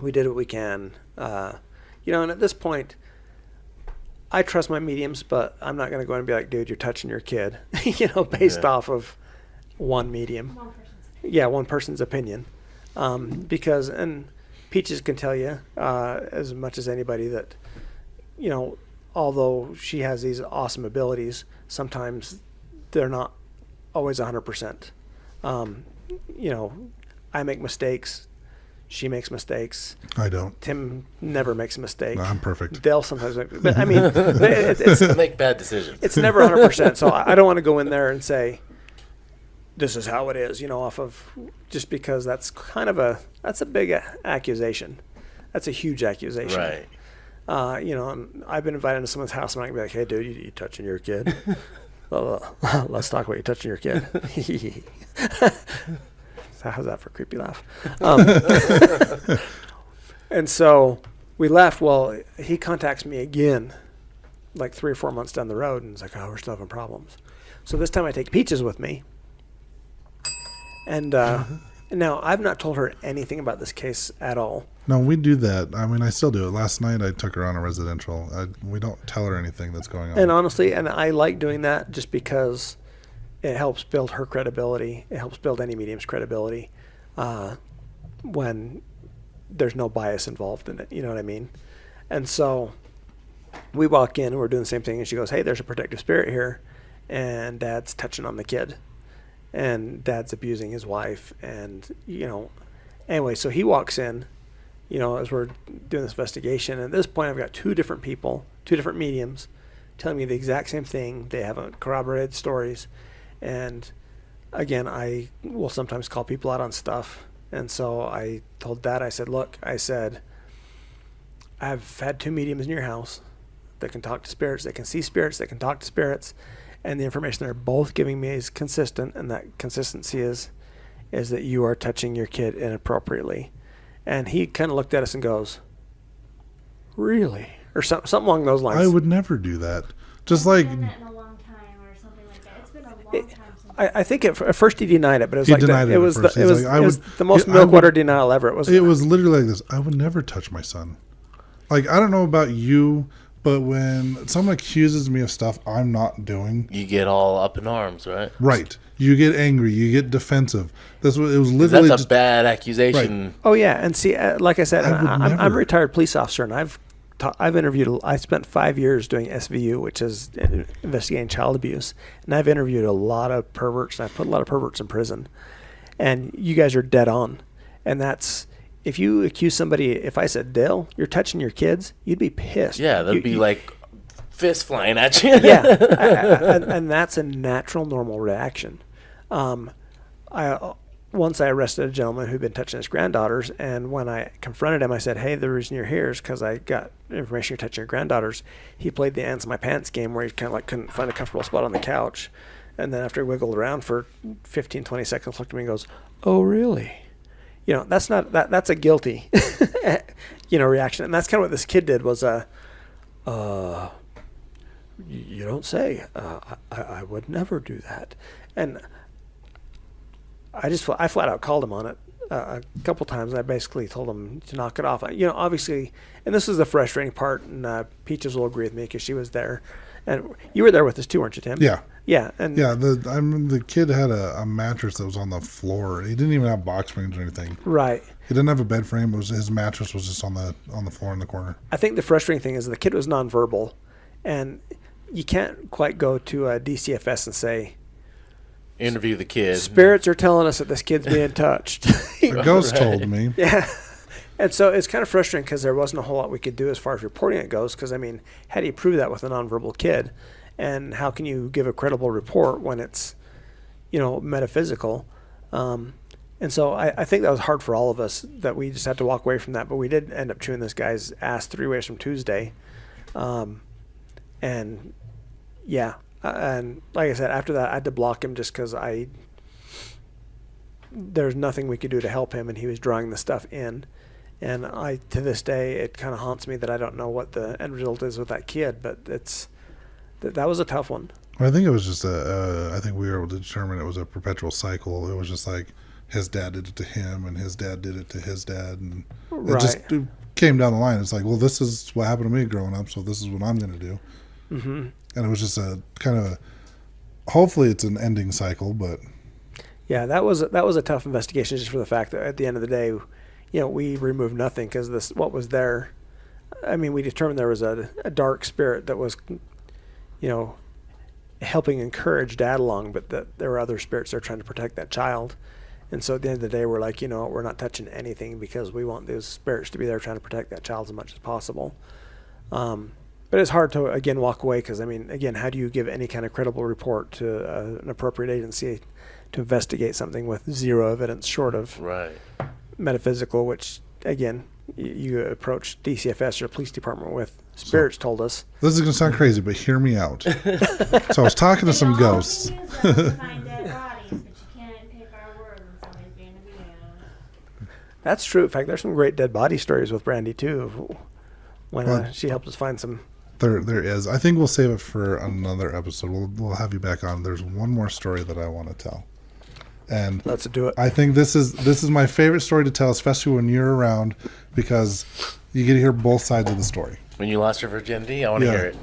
we did what we can. And at this point, I trust my mediums, but I'm not going to go in and be like, dude, you're touching your kid, based off of one medium. One person's opinion. Because, and Peaches can tell you as much as anybody that, although she has these awesome abilities, sometimes they're not always 100%. I make mistakes. She makes mistakes.
I don't.
Tim never makes a mistake.
No, I'm perfect.
They'll sometimes make, but I mean, it's
Make bad decisions.
It's never 100%. So I don't want to go in there and say, this is how it is, off of, just because that's that's a big accusation. That's a huge accusation.
Right.
And I've been invited to someone's house, and I can be like, hey, dude, you touching your kid? Let's talk about you touching your kid. How's that for a creepy laugh? And so we left. Well, he contacts me again, like 3 or 4 months down the road, and he's like, oh, we're still having problems. So this time I take Peaches with me. And now I've not told her anything about this case at all.
No, we do that. I mean, I still do it. Last night I took her on a residential. We don't tell her anything that's going on.
And honestly, I like doing that just because it helps build her credibility. It helps build any medium's credibility when there's no bias involved in it. You know what I mean? And so we walk in and we're doing the same thing. And she goes, hey, there's a protective spirit here. And Dad's touching on the kid. And Dad's abusing his wife. And, anyway, so he walks in, as we're doing this investigation. And at this point, I've got 2 different people, 2 different mediums telling me the exact same thing. They haven't corroborated stories. And again, I will sometimes call people out on stuff. And so I told Dad, I said, look, I've had 2 mediums in your house that can talk to spirits, that can see spirits, that can talk to spirits. And the information they're both giving me is consistent. And that consistency is that you are touching your kid inappropriately. And he kind of looked at us and goes, really? Or something along those lines.
I would never do that. Just like...
I've done that in a long time or something like that. It's been a long time since
I think at first he denied it, but it was
He
like
denied it
it
at
was
first.
it
He's
was
like,
it was the most milk water denial ever. It was
literally like this. I would never touch my son. Like, I don't know about you, but when someone accuses me of stuff I'm not doing,
You get all up in arms, right?
right? You get angry. You get defensive. That's what it was literally.
That's a bad accusation.
Oh yeah, and see, like I said,
I would
I'm a
never.
retired police officer, and I've I spent 5 years doing SVU, which is investigating child abuse, and I've interviewed a lot of perverts, and I've put a lot of perverts in prison. And you guys are dead on. And that's, if you accuse somebody, if I said, Dale, you're touching your kids, you'd be pissed.
Yeah, that'd be like fist flying at you.
Yeah, and that's a natural, normal reaction. Once I arrested a gentleman who'd been touching his granddaughters, and when I confronted him, I said, hey, the reason you're here is because I got information you're touching your granddaughters. He played the ants in my pants game where he kind of like couldn't find a comfortable spot on the couch. And then after he wiggled around for 15, 20 seconds, looked at me and goes, oh, really? You know, that's a guilty, reaction. And that's kind of what this kid did was, you don't say. I would never do that. And I flat out called him on it a couple times. I basically told him to knock it off. Obviously, and this is the frustrating part, and Peaches will agree with me because she was there. And you were there with us too, weren't you, Tim?
Yeah.
Yeah. And
yeah, the kid had a mattress that was on the floor. He didn't even have box springs or anything.
Right.
He didn't have a bed frame. His mattress was just on the floor in the corner.
I think the frustrating thing is the kid was nonverbal, and you can't quite go to a DCFS and say,
interview the kid.
spirits are telling us that this kid's being touched.
The ghost told me.
Yeah. And so it's kind of frustrating because there wasn't a whole lot we could do as far as reporting it goes. Because, I mean, how do you prove that with a nonverbal kid? And how can you give a credible report when it's, metaphysical? And so I think that was hard for all of us, that we just had to walk away from that. But we did end up chewing this guy's ass 3 ways from Tuesday. And, yeah. And like I said, after that, I had to block him just because there's nothing we could do to help him, and he was drawing the stuff in. And to this day, it kind of haunts me that I don't know what the end result is with that kid, but that was a tough one.
Well, I think it was just I think we were able to determine it was a perpetual cycle. It was just like his dad did it to him, and his dad did it to his dad, and it came down the line. It's like, well, this is what happened to me growing up, so this is what I'm going to do. Mm-hmm. And it was just a kind of hopefully it's an ending cycle, but
yeah, that was a tough investigation, just for the fact that at the end of the day, we removed nothing because what was there. I mean, we determined there was a dark spirit that was, helping encourage Dad along, but that there were other spirits there trying to protect that child. And so at the end of the day, we're like, we're not touching anything because we want those spirits to be there trying to protect that child as much as possible. But it's hard to, again, walk away because, I mean, again, how do you give any kind of credible report to an appropriate agency to investigate something with zero evidence short of metaphysical, which, again, you approach DCFS or police department with spirits told us.
This is going to sound crazy, but hear me out. So I was talking to some ghosts.
Find dead bodies, but you can't take our word when somebody's being abused.
That's true. In fact, there's some great dead body stories with Brandy, too, when she helped us find some.
There is. I think we'll save it for another episode. We'll have you back on. There's one more story that I want to tell. And
let's do it.
I think this is my favorite story to tell, especially when you're around, because you get to hear both sides of the story.
When you lost your virginity, I want to hear it.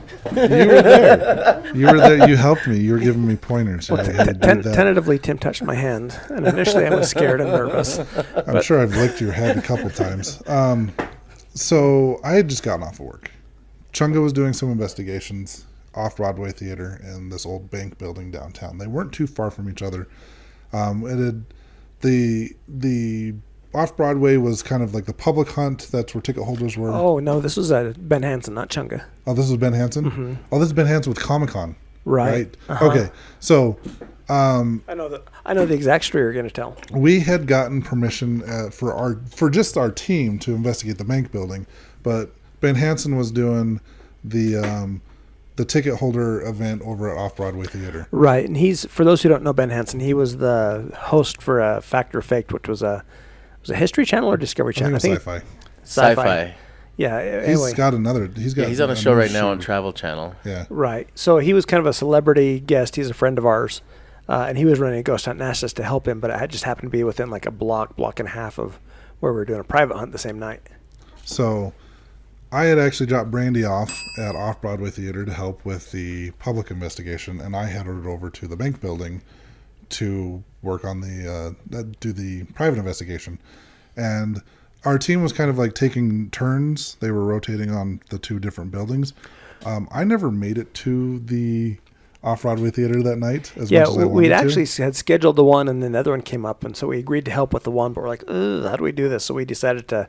You were there. You helped me. You were giving me pointers.
Well, tentatively, Tim touched my hand, and initially I was scared and nervous.
I'm sure I've licked your head a couple times. So I had just gotten off of work. Chunga was doing some investigations off Broadway Theater in this old bank building downtown. They weren't too far from each other. The off Broadway was kind of like the public hunt. That's where ticket holders were.
Oh no, this was Ben Hansen, not Chunga.
Oh, this was Ben Hansen. Mm-hmm. Oh, this is Ben Hansen with Comic-Con. Right.
Uh-huh.
Okay. So
I know the exact story you're going to tell.
We had gotten permission for just our team to investigate the bank building, but Ben Hansen was doing the ticket holder event over at Off Broadway Theater.
Right, and he's, for those who don't know Ben Hansen, he was the host for Fact or Faked, which was a History Channel or Discovery Channel?
I think it was
Sci-Fi.
Yeah. Anyway.
He's
on a show right now on Travel Channel.
Yeah.
Right. So he was kind of a celebrity guest. He's a friend of ours, and he was running a ghost hunt and asked us to help him, but it just happened to be within like a block and a half of where we were doing a private hunt the same night.
So I had actually dropped Brandy off at Off Broadway Theater to help with the public investigation, and I headed over to the bank building to work on do the private investigation. And our team was kind of like taking turns. They were rotating on the 2 different buildings. I never made it to the Off-Broadway Theater that night. As much as I
we'd
wanted
actually
to.
had scheduled the one, and then the other one came up, and so we agreed to help with the one. But we're like, how do we do this? So we decided to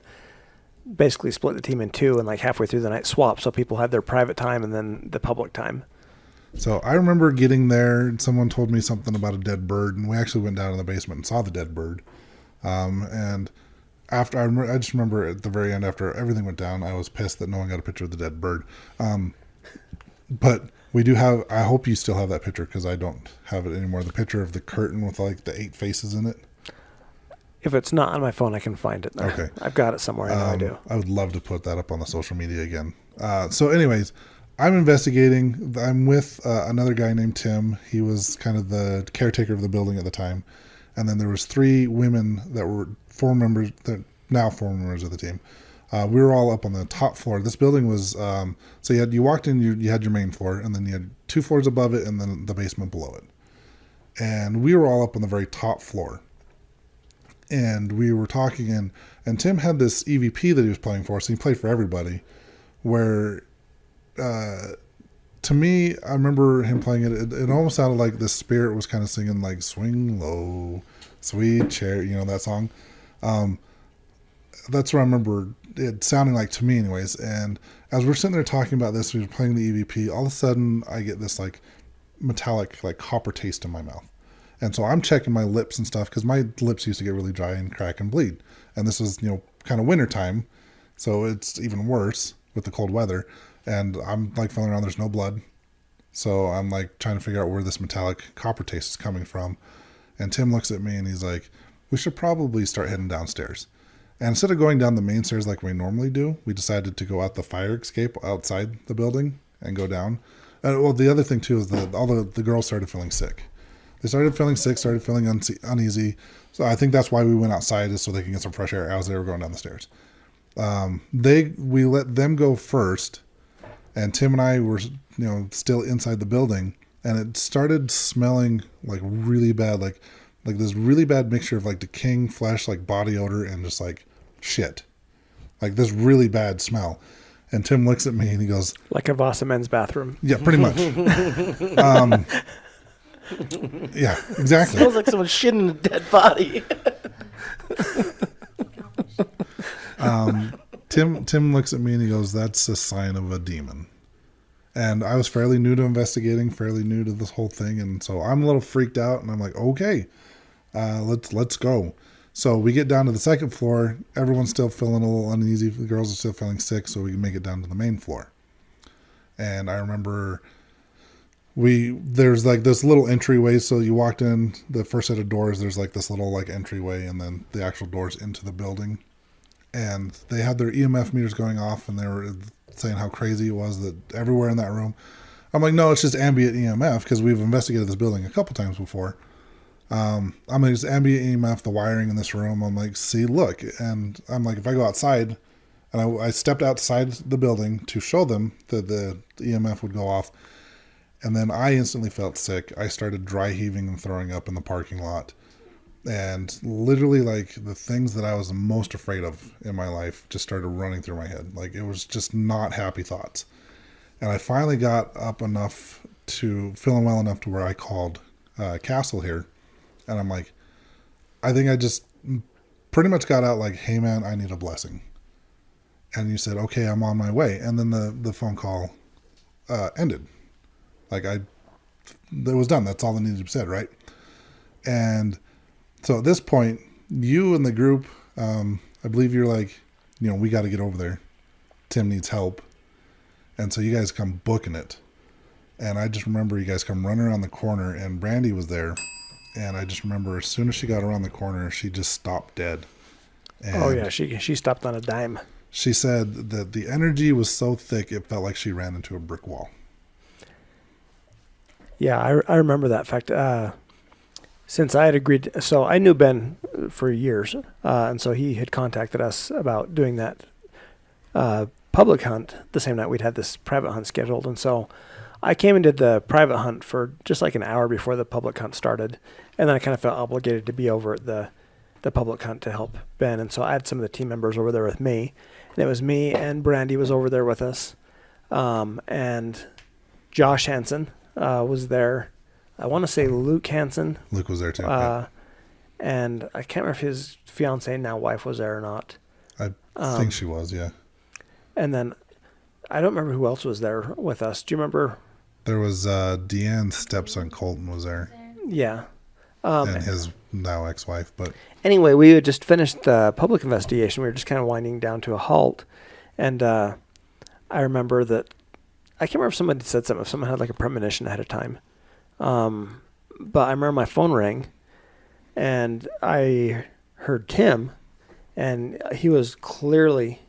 basically split the team in 2, and like halfway through the night swap, so people had their private time and then the public time.
So I remember getting there, and someone told me something about a dead bird, and we actually went down in the basement and saw the dead bird. And after I just remember at the very end, after everything went down, I was pissed that no one got a picture of the dead bird. But we do have. I hope you still have that picture because I don't have it anymore. The picture of the curtain with like the 8 faces in it.
If it's not on my phone, I can find it.
Okay.
I've got it somewhere. I know I do.
I would love to put that up on the social media again. So anyways, I'm investigating. I'm with another guy named Tim. He was kind of the caretaker of the building at the time. And then there was 3 women that were 4 members, that now 4 members of the team. We were all up on the top floor. This building was, so you walked in, you had your main floor, and then you had 2 floors above it, and then the basement below it. And we were all up on the very top floor. And we were talking, and Tim had this EVP that he was playing for, so he played for everybody, where, to me, I remember him playing it, it almost sounded like the spirit was kind of singing like "Swing Low, Sweet Chair," that song. That's what I remember it sounding like to me anyways. And as we're sitting there talking about this, we were playing the EVP, all of a sudden I get this like metallic, like copper taste in my mouth. And so I'm checking my lips and stuff because my lips used to get really dry and crack and bleed. And this is, kind of winter time. So it's even worse with the cold weather. And I'm like feeling around, there's no blood. So I'm like trying to figure out where this metallic copper taste is coming from. And Tim looks at me and he's like, we should probably start heading downstairs. And instead of going down the main stairs like we normally do, we decided to go out the fire escape outside the building and go down. Well, the other thing too is that all the girls started feeling sick. They started feeling sick, started feeling uneasy. So I think that's why we went outside, is so they can get some fresh air as they were going down the stairs. We let them go first, and Tim and I were, still inside the building, and it started smelling like really bad, like this really bad mixture of like decaying flesh, like body odor, and just like shit, like this really bad smell. And Tim looks at me and he goes,
like a Vasa men's bathroom.
"Yeah, pretty much." Yeah, exactly.
Smells like someone shitting a dead body.
Tim looks at me and he goes, "That's a sign of a demon." And I was fairly new to investigating, fairly new to this whole thing, and so I'm a little freaked out. And I'm like, "Okay, let's go." So we get down to the second floor. Everyone's still feeling a little uneasy. The girls are still feeling sick, so we can make it down to the main floor. And I remember there's like this little entryway. So you walked in the first set of doors. There's like this little like entryway, and then the actual doors into the building. And they had their EMF meters going off, and they were saying how crazy it was that everywhere in that room. I'm like, no, it's just ambient EMF, because we've investigated this building a couple times before. I'm like, it's ambient EMF, the wiring in this room. I'm like, see, look. And I'm like, if I go outside, and I stepped outside the building to show them that the EMF would go off. And then I instantly felt sick. I started dry heaving and throwing up in the parking lot. And literally, like, the things that I was most afraid of in my life just started running through my head. Like, it was just not happy thoughts. And I finally got up enough to, feeling well enough to where I called Castle here. And I'm like, I think I just pretty much got out like, "Hey man, I need a blessing." And you said, "Okay, I'm on my way." And then the phone call ended. Like, it was done. That's all that needed to be said, right? And so at this point, you and the group, I believe you're like, we got to get over there. Tim needs help. And so you guys come booking it. And I just remember you guys come running around the corner, and Brandy was there. And I just remember as soon as she got around the corner, she just stopped dead. And
oh, yeah. She stopped on a dime.
She said that the energy was so thick, it felt like she ran into a brick wall.
Yeah, I remember that. In fact, since I had agreed, so I knew Ben for years, and so he had contacted us about doing that public hunt the same night we'd had this private hunt scheduled. And so I came and did the private hunt for just like an hour before the public hunt started, and then I kind of felt obligated to be over at the the public hunt to help Ben. And so I had some of the team members over there with me. And it was me and Brandy was over there with us. And Josh Hansen was there. I want to say Luke Hansen.
Luke was there too.
And I can't remember if his fiance, now wife, was there or not.
I think she was, yeah.
And then I don't remember who else was there with us. Do you remember?
There was Deanne's stepson, Colton, was there.
Yeah.
And his now ex-wife. But
anyway, we had just finished the public investigation. We were just kind of winding down to a halt. And I remember that, I can't remember if somebody said something, if someone had like a premonition ahead of time. But I remember my phone rang and I heard Tim, and he was clearly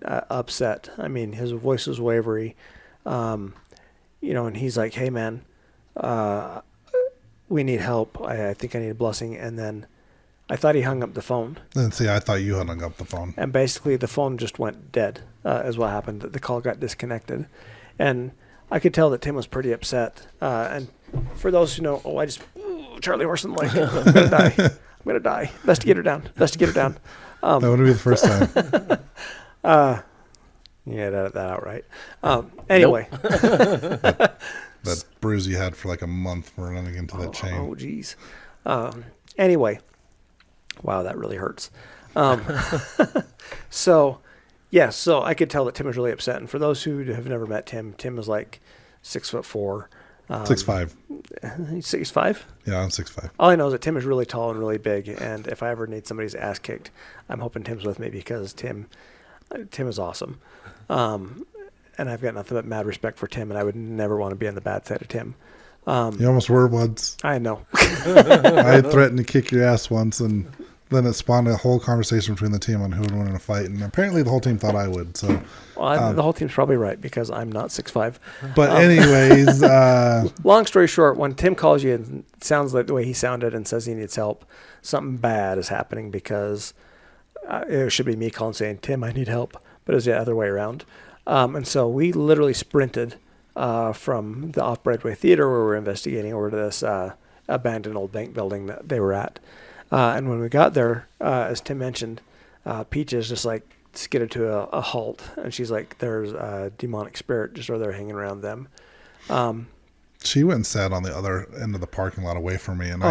upset. I mean, his voice was wavery, and he's like, "Hey man, we need help. I think I need a blessing." And then I thought he hung up the phone.
then see, I thought you hung up the phone.
And basically the phone just went dead, is what happened. The call got disconnected. And I could tell that Tim was pretty upset. And for those who know, Charlie Horson, like, I'm going to die. I'm going to die. Best to get her down. That
wouldn't be the first time.
Yeah, edit that out, right? Anyway.
That bruise you had for like a month running into that chain.
Oh, geez. Anyway. Wow, that really hurts. So I could tell that Tim was really upset. And for those who have never met Tim, Tim is like 6'4".
6'5".
He's 6'5"?
Yeah, I'm 6'5".
All I know is that Tim is really tall and really big. And if I ever need somebody's ass kicked, I'm hoping Tim's with me because Tim is awesome. And I've got nothing but mad respect for Tim, and I would never want to be on the bad side of Tim.
You almost were once.
I know.
I had threatened to kick your ass once, and then it spawned a whole conversation between the team on who would win in a fight, and apparently the whole team thought I would. So,
the whole team's probably right because I'm not 6'5".
But anyways,
long story short, when Tim calls you and sounds like the way he sounded and says he needs help, something bad is happening because it should be me calling saying, "Tim, I need help," but it was the other way around. And so we literally sprinted from the Off-Broadway Theater where we were investigating over to this abandoned old bank building that they were at. And when we got there, as Tim mentioned, Peaches just like skidded to a halt. And she's like, there's a demonic spirit just over there hanging around them.
She went and sat on the other end of the parking lot away from me. And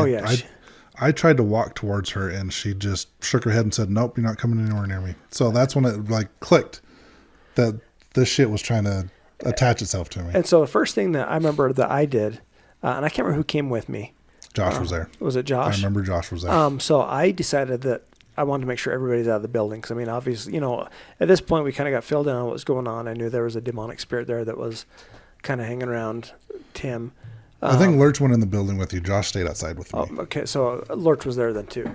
I tried to walk towards her, and she just shook her head and said, "Nope, you're not coming anywhere near me." So that's when it like clicked that this shit was trying to attach itself to me.
And so the first thing that I remember that I did, and I can't remember who came with me.
Josh was there.
Was it Josh?
I remember Josh was there.
So I decided that I wanted to make sure everybody's out of the building. Because, I mean, obviously, at this point, we kind of got filled in on what was going on. I knew there was a demonic spirit there that was kind of hanging around Tim.
I think Lurch went in the building with you. Josh stayed outside with me.
Okay, so Lurch was there then too.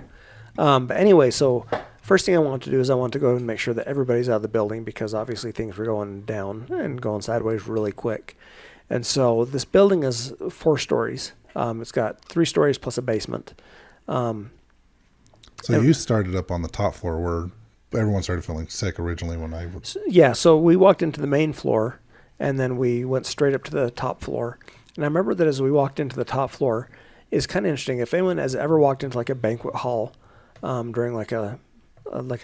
But anyway, so first thing I wanted to do is I wanted to go and make sure that everybody's out of the building because obviously things were going down and going sideways really quick. And so this building is 4 stories. It's got 3 stories plus a basement.
So you started up on the top floor where everyone started feeling sick originally when I was...
Yeah, so we walked into the main floor and then we went straight up to the top floor. And I remember that as we walked into the top floor, it's kind of interesting. If anyone has ever walked into like a banquet hall during like a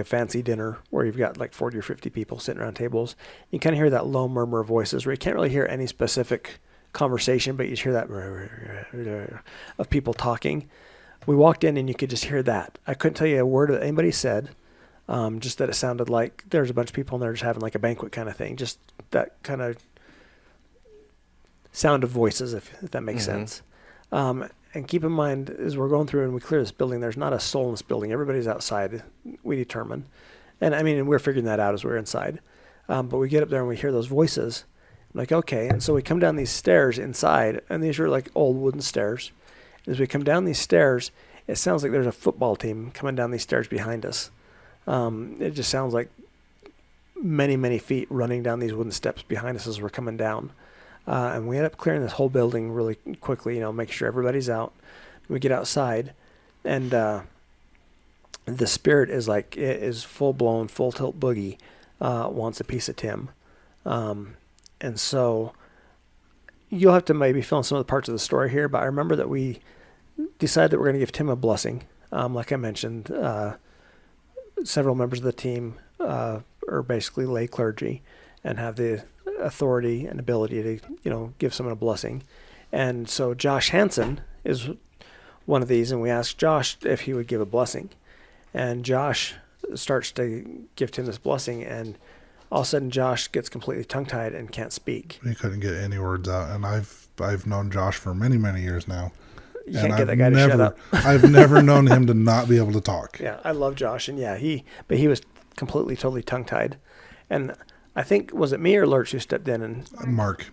fancy dinner where you've got like 40 or 50 people sitting around tables, you kind of hear that low murmur of voices where you can't really hear any specific conversation, but you just hear that of people talking. We walked in and you could just hear that. I couldn't tell you a word that anybody said, just that it sounded like there's a bunch of people in there just having like a banquet kind of thing. Just that kind of sound of voices, if that makes sense. And keep in mind, as we're going through and we clear this building, there's not a soul in this building. Everybody's outside, we determine. And I mean, we're figuring that out as we're inside. But we get up there and we hear those voices. I'm like, okay. And so we come down these stairs inside, and these are like old wooden stairs. As we come down these stairs, it sounds like there's a football team coming down these stairs behind us. It just sounds like many, many feet running down these wooden steps behind us as we're coming down. And we end up clearing this whole building really quickly, making sure everybody's out. We get outside, and the spirit is like, it is full-blown, full-tilt boogie, wants a piece of Tim. And so you'll have to maybe fill in some of the parts of the story here, but I remember that we decided that we're going to give Tim a blessing. Like I mentioned, several members of the team are basically lay clergy and have the authority and ability to, give someone a blessing. And so Josh Hansen is one of these, and we asked Josh if he would give a blessing. And Josh starts to give Tim this blessing, and all of a sudden Josh gets completely tongue-tied and can't speak.
He couldn't get any words out, and I've known Josh for many, many years now.
You can't get that guy to shut up.
I've never known him to not be able to talk.
Yeah, I love Josh, and he was completely, totally tongue-tied. And I think, was it me or Lurch who stepped in? And
Mark.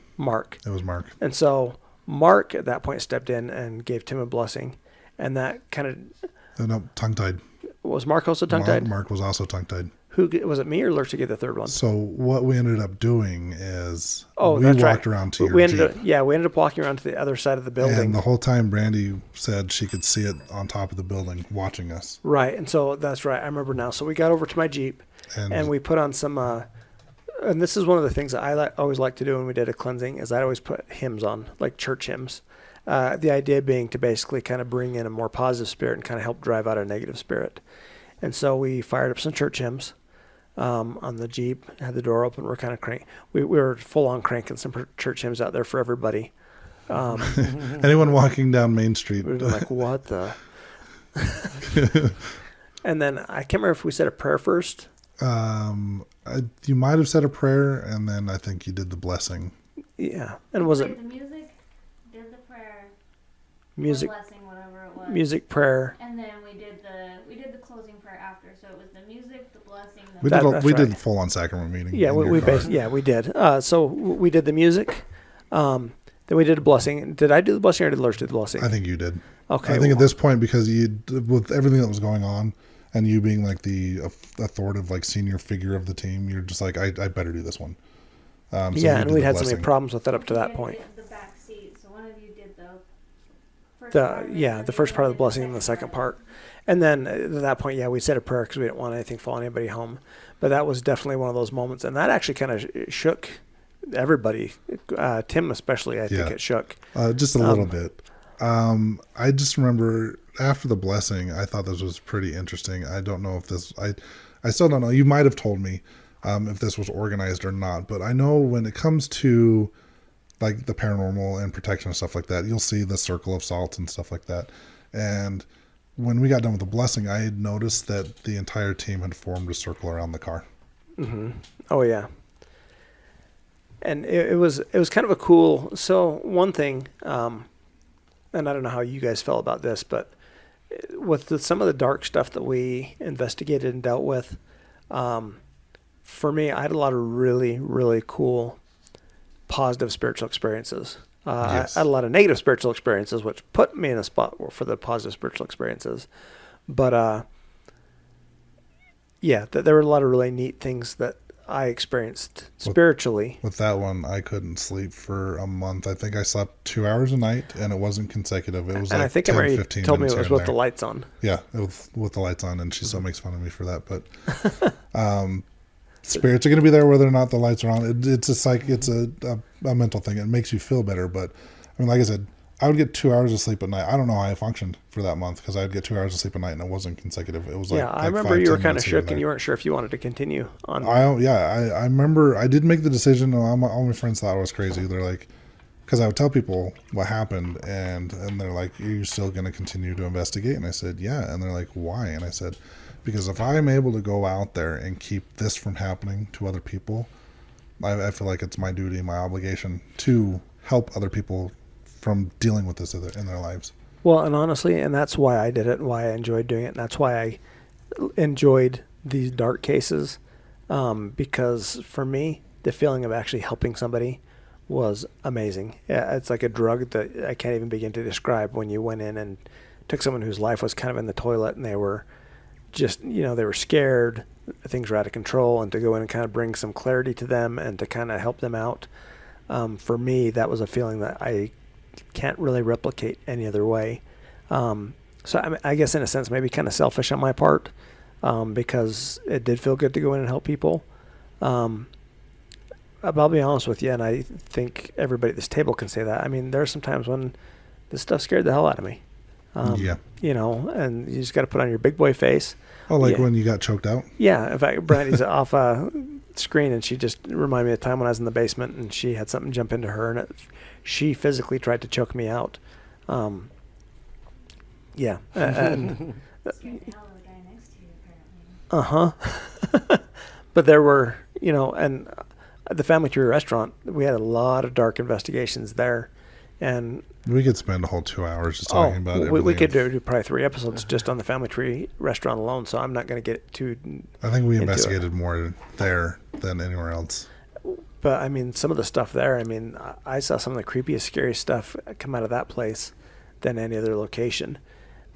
It
was Mark.
And so Mark at that point stepped in and gave Tim a blessing, and that kind of...
No, tongue-tied.
Was Mark also tongue-tied?
Mark was also tongue-tied.
Who was it, me or Lurch, to get the third one?
So what we ended up doing is
we
walked around to your Jeep.
We ended up walking around to the other side of the building.
And the whole time Brandy said she could see it on top of the building watching us.
Right, and so that's right. I remember now. So we got over to my Jeep, and we put on some, and this is one of the things that I always like to do when we did a cleansing, is I'd always put hymns on, like church hymns. The idea being to basically kind of bring in a more positive spirit and kind of help drive out a negative spirit. And so we fired up some church hymns. On the Jeep, had the door open. We're kind of we were full on cranking some church hymns out there for everybody.
Anyone walking down Main Street.
We were like, what the? And then I can't remember if we said a prayer first.
You might have said a prayer, and then I think you did the blessing.
Yeah. And was
Played
it
the music, did the prayer,
music,
blessing, whatever it was.
music, prayer?
And then we did the closing prayer after. So it was the music, the blessing, the
We did the full on sacrament meeting.
Yeah, we did. So we did the music. Then we did a blessing. Did I do the blessing or did Lurch do the blessing?
I think you did.
Okay.
I think at this point, because with everything that was going on, and you being like the authoritative, like senior figure of the team, you're just like, I better do this one.
And we'd had so many problems with it up to that point.
The back seat. So one of you did the first
The first part of the blessing and the second part. And then at that point, we said a prayer because we didn't want anything follow anybody home. But that was definitely one of those moments. And that actually kind of shook everybody, Tim especially, I think it shook.
Just a little bit. I just remember after the blessing, I thought this was pretty interesting. I don't know if this, I still don't know. You might have told me if this was organized or not. But I know when it comes to like the paranormal and protection and stuff like that, you'll see the circle of salt and stuff like that. And when we got done with the blessing, I had noticed that the entire team had formed a circle around the car.
Mm-hmm. Oh yeah. And it was kind of a cool. So one thing, and I don't know how you guys felt about this, but with some of the dark stuff that we investigated and dealt with, for me, I had a lot of really, really cool, positive spiritual experiences.
Yes.
I had a lot of negative spiritual experiences, which put me in a spot for the positive spiritual experiences. But there were a lot of really neat things that I experienced spiritually.
With that one, I couldn't sleep for a month. I think I slept 2 hours a night, and it wasn't consecutive. It was
and
like
I think
10,
Emery
15
told me
minutes
it was
here and
with the
there.
lights on.
Yeah, with the lights on, and she still makes fun of me for that. But spirits are going to be there whether or not the lights are on. It's a mental thing. It makes you feel better. But I mean, like I said, I would get 2 hours of sleep at night. I don't know how I functioned for that month because I would get 2 hours of sleep at night, and it wasn't consecutive. It was
I remember you were kind of shook, and you weren't sure if you wanted to continue on.
I remember I did make the decision. All my friends thought I was crazy. They're like, because I would tell people what happened, and they're like, "Are you still going to continue to investigate?" And I said, "Yeah." And they're like, "Why?" And I said, "Because if I'm able to go out there and keep this from happening to other people, I feel like it's my duty, my obligation to help other people from dealing with this in their lives."
Well, and honestly, and that's why I did it, and why I enjoyed doing it, and that's why I enjoyed these dark cases, because for me, the feeling of actually helping somebody was amazing. Yeah, it's like a drug that I can't even begin to describe. When you went in and took someone whose life was kind of in the toilet, and they were just, they were scared, things were out of control, and to go in and kind of bring some clarity to them and to kind of help them out. For me, that was a feeling that I can't really replicate any other way. So I guess in a sense, maybe kind of selfish on my part, because it did feel good to go in and help people. I'll be honest with you, and I think everybody at this table can say that. I mean, there are some times when this stuff scared the hell out of me.
Yeah.
You know, and you just got to put on your big boy face.
Oh, like
Yeah.
when you got choked out?
Yeah, in fact, Brandy's off screen, and she just reminded me of the time when I was in the basement, and she had something jump into her, and she physically tried to choke me out. Yeah, and
Scared the hell out of the guy next to you, apparently.
but there were, you know, and the Family Tree restaurant, we had a lot of dark investigations there, and
We could spend a whole 2 hours just talking about everything.
we could do probably 3 episodes just on the Family Tree restaurant alone. So I'm not going to get too.
I think we
into it.
investigated more there than anywhere else.
But I mean, some of the stuff there. I mean, I saw some of the creepiest, scariest stuff come out of that place than any other location.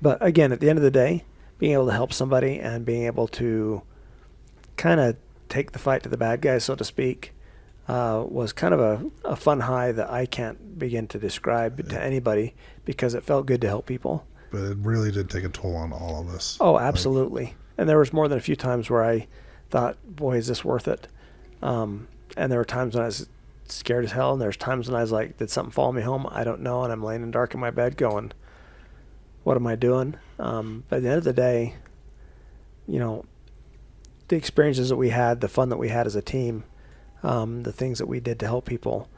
But again, at the end of the day, being able to help somebody and being able to kind of take the fight to the bad guys, so to speak, was kind of a fun high that I can't begin to describe to anybody because it felt good to help people.
But it really did take a toll on all of us.
Oh, absolutely. And there was more than a few times where I thought, boy, is this worth it? And there were times when I was scared as hell, and there's times when I was like, did something follow me home? I don't know. And I'm laying in the dark in my bed going, what am I doing? But at the end of the day, you know, the experiences that we had, the fun that we had as a team, the things that we did to help people,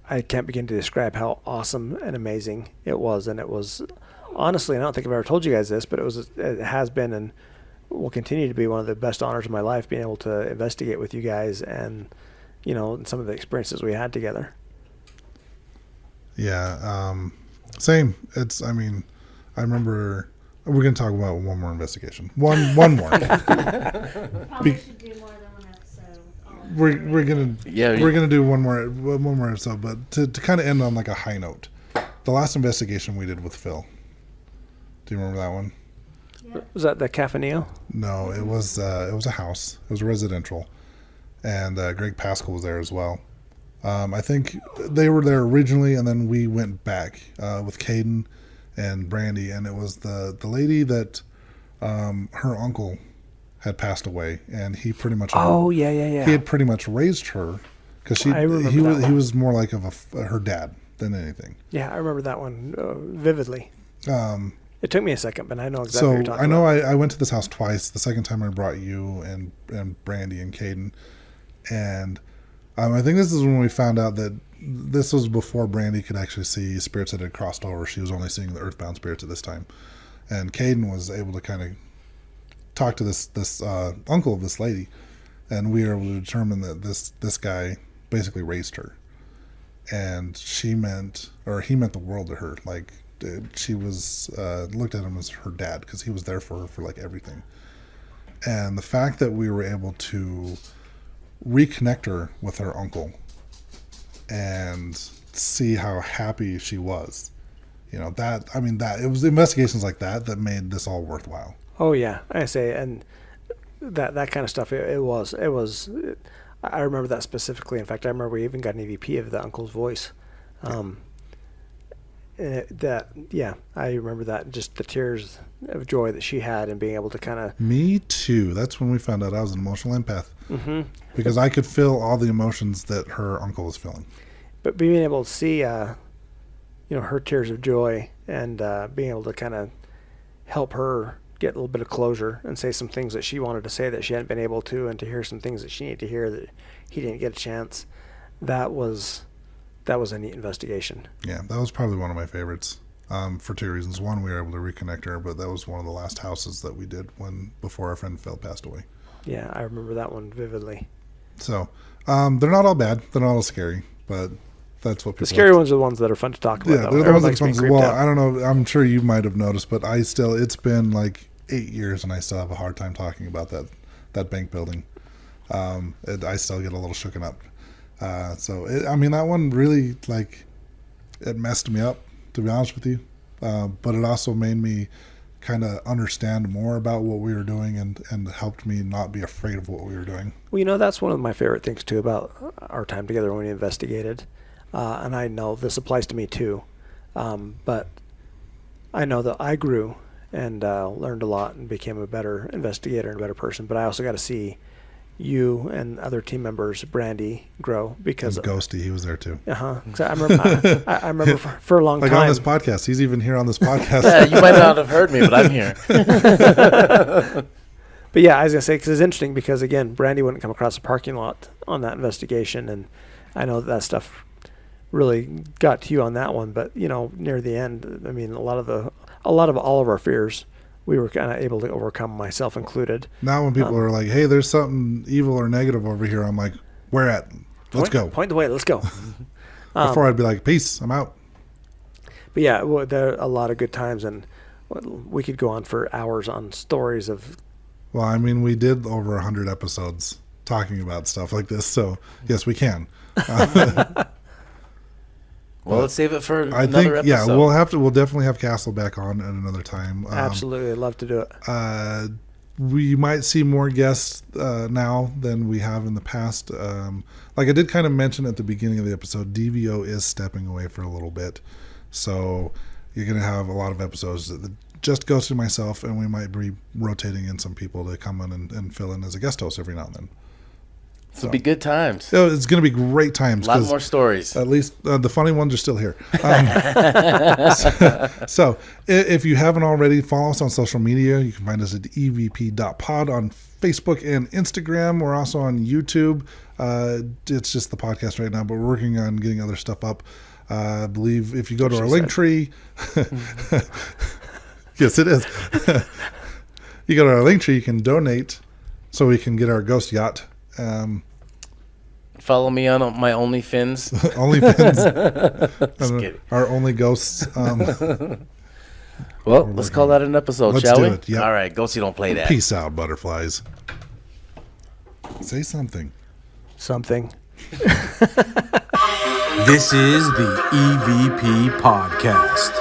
I can't begin to describe how awesome and amazing it was. And it was, honestly, and I don't think I've ever told you guys this, but it has been and will continue to be one of the best honors of my life, being able to investigate with you guys and, you know, some of the experiences we had together.
Yeah. Same. I mean, I remember we're going to talk about one more investigation. One more.
Probably should do more than one episode. With all of
we're gonna
Yeah,
we're gonna do one more episode, but to kind of end on like a high note, the last investigation we did with Phil. Do you remember that one?
Was that the Cafaneo?
No, it was a house. It was residential, and Greg Pascal was there as well. I think they were there originally, and then we went back with Caden and Brandy, and it was the lady that her uncle had passed away, and he pretty much
Yeah.
he had pretty much raised her because
I remember
he
that
was
one.
he was more like her dad than anything.
Yeah, I remember that one vividly.
Um,
It took me a second, but I know exactly what
so
you're talking
I know
about.
I went to this house twice. The second time I brought you and Brandy and Caden, and I think this is when we found out that this was before Brandy could actually see spirits that had crossed over. She was only seeing the earthbound spirits at this time, and Caden was able to kind of talk to this uncle of this lady, and we were able to determine that this guy basically raised her, and he meant the world to her. Like, she was looked at him as her dad because he was there for her for like everything. And the fact that we were able to reconnect her with her uncle and see how happy she was, you know, that it was investigations like that made this all worthwhile.
Oh yeah, I say, and that kind of stuff. It was. I remember that specifically. In fact, I remember we even got an EVP of the uncle's voice. I remember that. Just the tears of joy that she had and being able to kind of.
Me too. That's when we found out I was an emotional empath.
Mm-hmm.
Because I could feel all the emotions that her uncle was feeling.
But being able to see, her tears of joy and being able to kind of help her get a little bit of closure and say some things that she wanted to say that she hadn't been able to, and to hear some things that she needed to hear that he didn't get a chance. That was a neat investigation.
Yeah, that was probably one of my favorites for two reasons. One, we were able to reconnect her, but that was one of the last houses that we did before our friend Phil passed away.
Yeah, I remember that one vividly.
So they're not all bad. They're not all scary, but that's what people
The scary
like.
ones are the ones that are fun to talk about.
Yeah,
though.
they're the
Everyone
ones
likes
that
being creeped out.
I don't know. I'm sure you might have noticed, but it's been like 8 years and I still have a hard time talking about that bank building. I still get a little shooken up. That one really, like, it messed me up, to be honest with you. But it also made me kind of understand more about what we were doing and helped me not be afraid of what we were doing.
Well, that's one of my favorite things, too, about our time together when we investigated. And I know this applies to me, too. But I know that I grew and learned a lot and became a better investigator and a better person. But I also got to see, you and other team members, Brandy, grow because
And Ghosty, he was there too.
So I remember, I remember for a long
Like
time.
on this podcast, he's even here on this podcast.
Yeah, you might not have heard me, but I'm here.
But yeah, I was gonna say, because it's interesting because again, Brandy wouldn't come across a parking lot on that investigation, and I know that stuff really got to you on that one. But near the end, I mean, a lot of all of our fears, we were kind of able to overcome, myself included.
Now when people are like, hey, there's something evil or negative over here, I'm like, where at? Let's go.
Point the way. Let's go.
Before I'd be like, peace, I'm out.
But yeah, well, there are a lot of good times, and we could go on for hours on stories of.
Well, I mean, we did over 100 episodes talking about stuff like this, so yes, we can.
Well, let's save it for
I
another
think,
episode.
yeah, we'll definitely have Castle back on at another time.
Absolutely, I'd love to do it.
We might see more guests now than we have in the past. Like I did kind of mention at the beginning of the episode, DVO is stepping away for a little bit. So you're going to have a lot of episodes that just Ghost and myself, and we might be rotating in some people to come in and fill in as a guest host every now and then.
So it'll be good times.
It's going to be great times.
A lot more stories.
At least the funny ones are still here. So if you haven't already, follow us on social media. You can find us at evp.pod on Facebook and Instagram. We're also on YouTube. It's just the podcast right now, but we're working on getting other stuff up. I believe if you go to our link tree, yes, it is. You go to our link tree, you can donate so we can get our ghost yacht.
Follow me on my OnlyFins.
OnlyFins.
Just kidding.
Our only ghosts.
Well, let's call that an episode,
Let's
shall
do
we?
it, yep.
All right, Ghosty don't play that.
Peace out, butterflies. Say something.
Something.
This is the EVP Podcast.